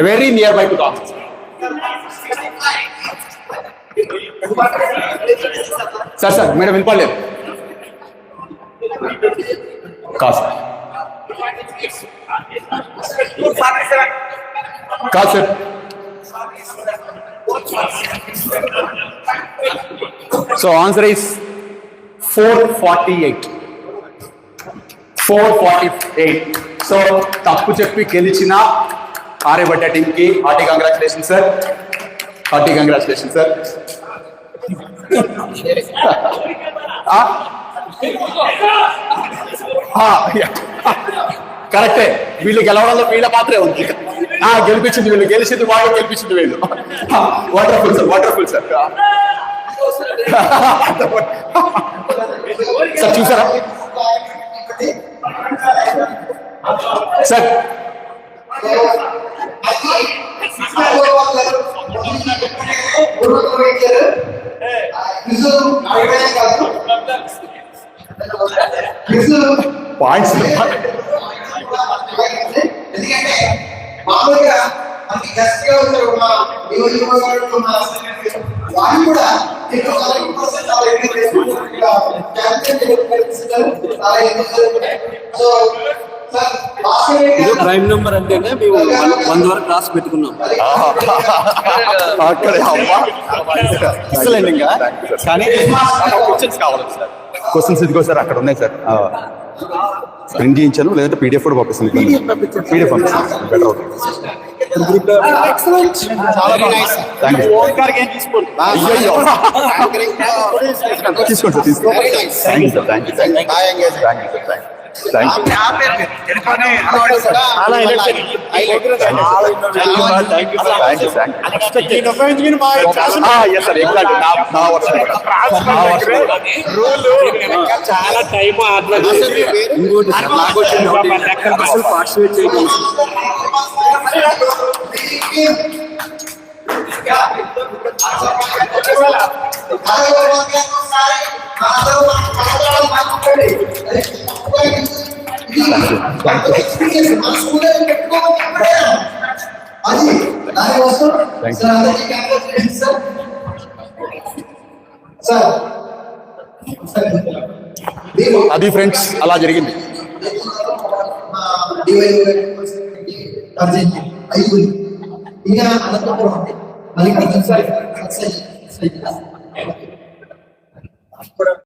very nearby to the answer. Sir, madam వినపడలేదు. కాదు sir. So answer is 448. So తప్పు చెప్పి గెలిచిన ఆర్యభట్ట టీంకి హార్టీ కంగ్రాచులేషన్ సార్. కరెక్టే, వీళ్ళు గెలవడంలో వీళ్ళ పాత్రే ఉంది. గెలిపించింది వీళ్ళు, గెలిచింది వాళ్ళు, గెలిపించింది వీళ్ళు. Wonderful sir. సార్ చూసారా సార్? పాయింట్స్ మామూలుగా మనకి గెస్ట్ గా వచ్చారు మా నియోజకవర్గంలో ఉన్న వాళ్ళు కూడా ఎక్కువ చాలా ఎక్కువ చాలా ఎక్కువ సో సార్ ఇది ప్రైమ్ నెంబర్ అంటేనే మేము 100 వరకు రాసి పెట్టుకున్నాం. అక్కడే అమ్మా ఎక్సలెంట్. ఇంకా కానీ క్వశ్చన్స్ కావాలి సార్. క్వశ్చన్స్ ఇదిగో సార్ అక్కడ ఉన్నాయి సార్. ప్రింట్ చేయించాను, లేదంటే పీడిఎఫ్ కూడా పంపిస్తాను. పీడిఎఫ్ పంపిస్తాను, బెటర్ అవుతుంది. Thank you. తీసుకోండి సార్, తీసుకోండి. Thank you sir, thank you, thank you, thank you sir, thank you. చాలా టైం ఇంకోటి సార్ నాకు వచ్చింది అసలు పార్టిసిపేట్ చేయగలం. అది ఫ్రెండ్స్ అలా జరిగింది. అయిపోయింది. ఇక అనంతపురం మళ్ళీ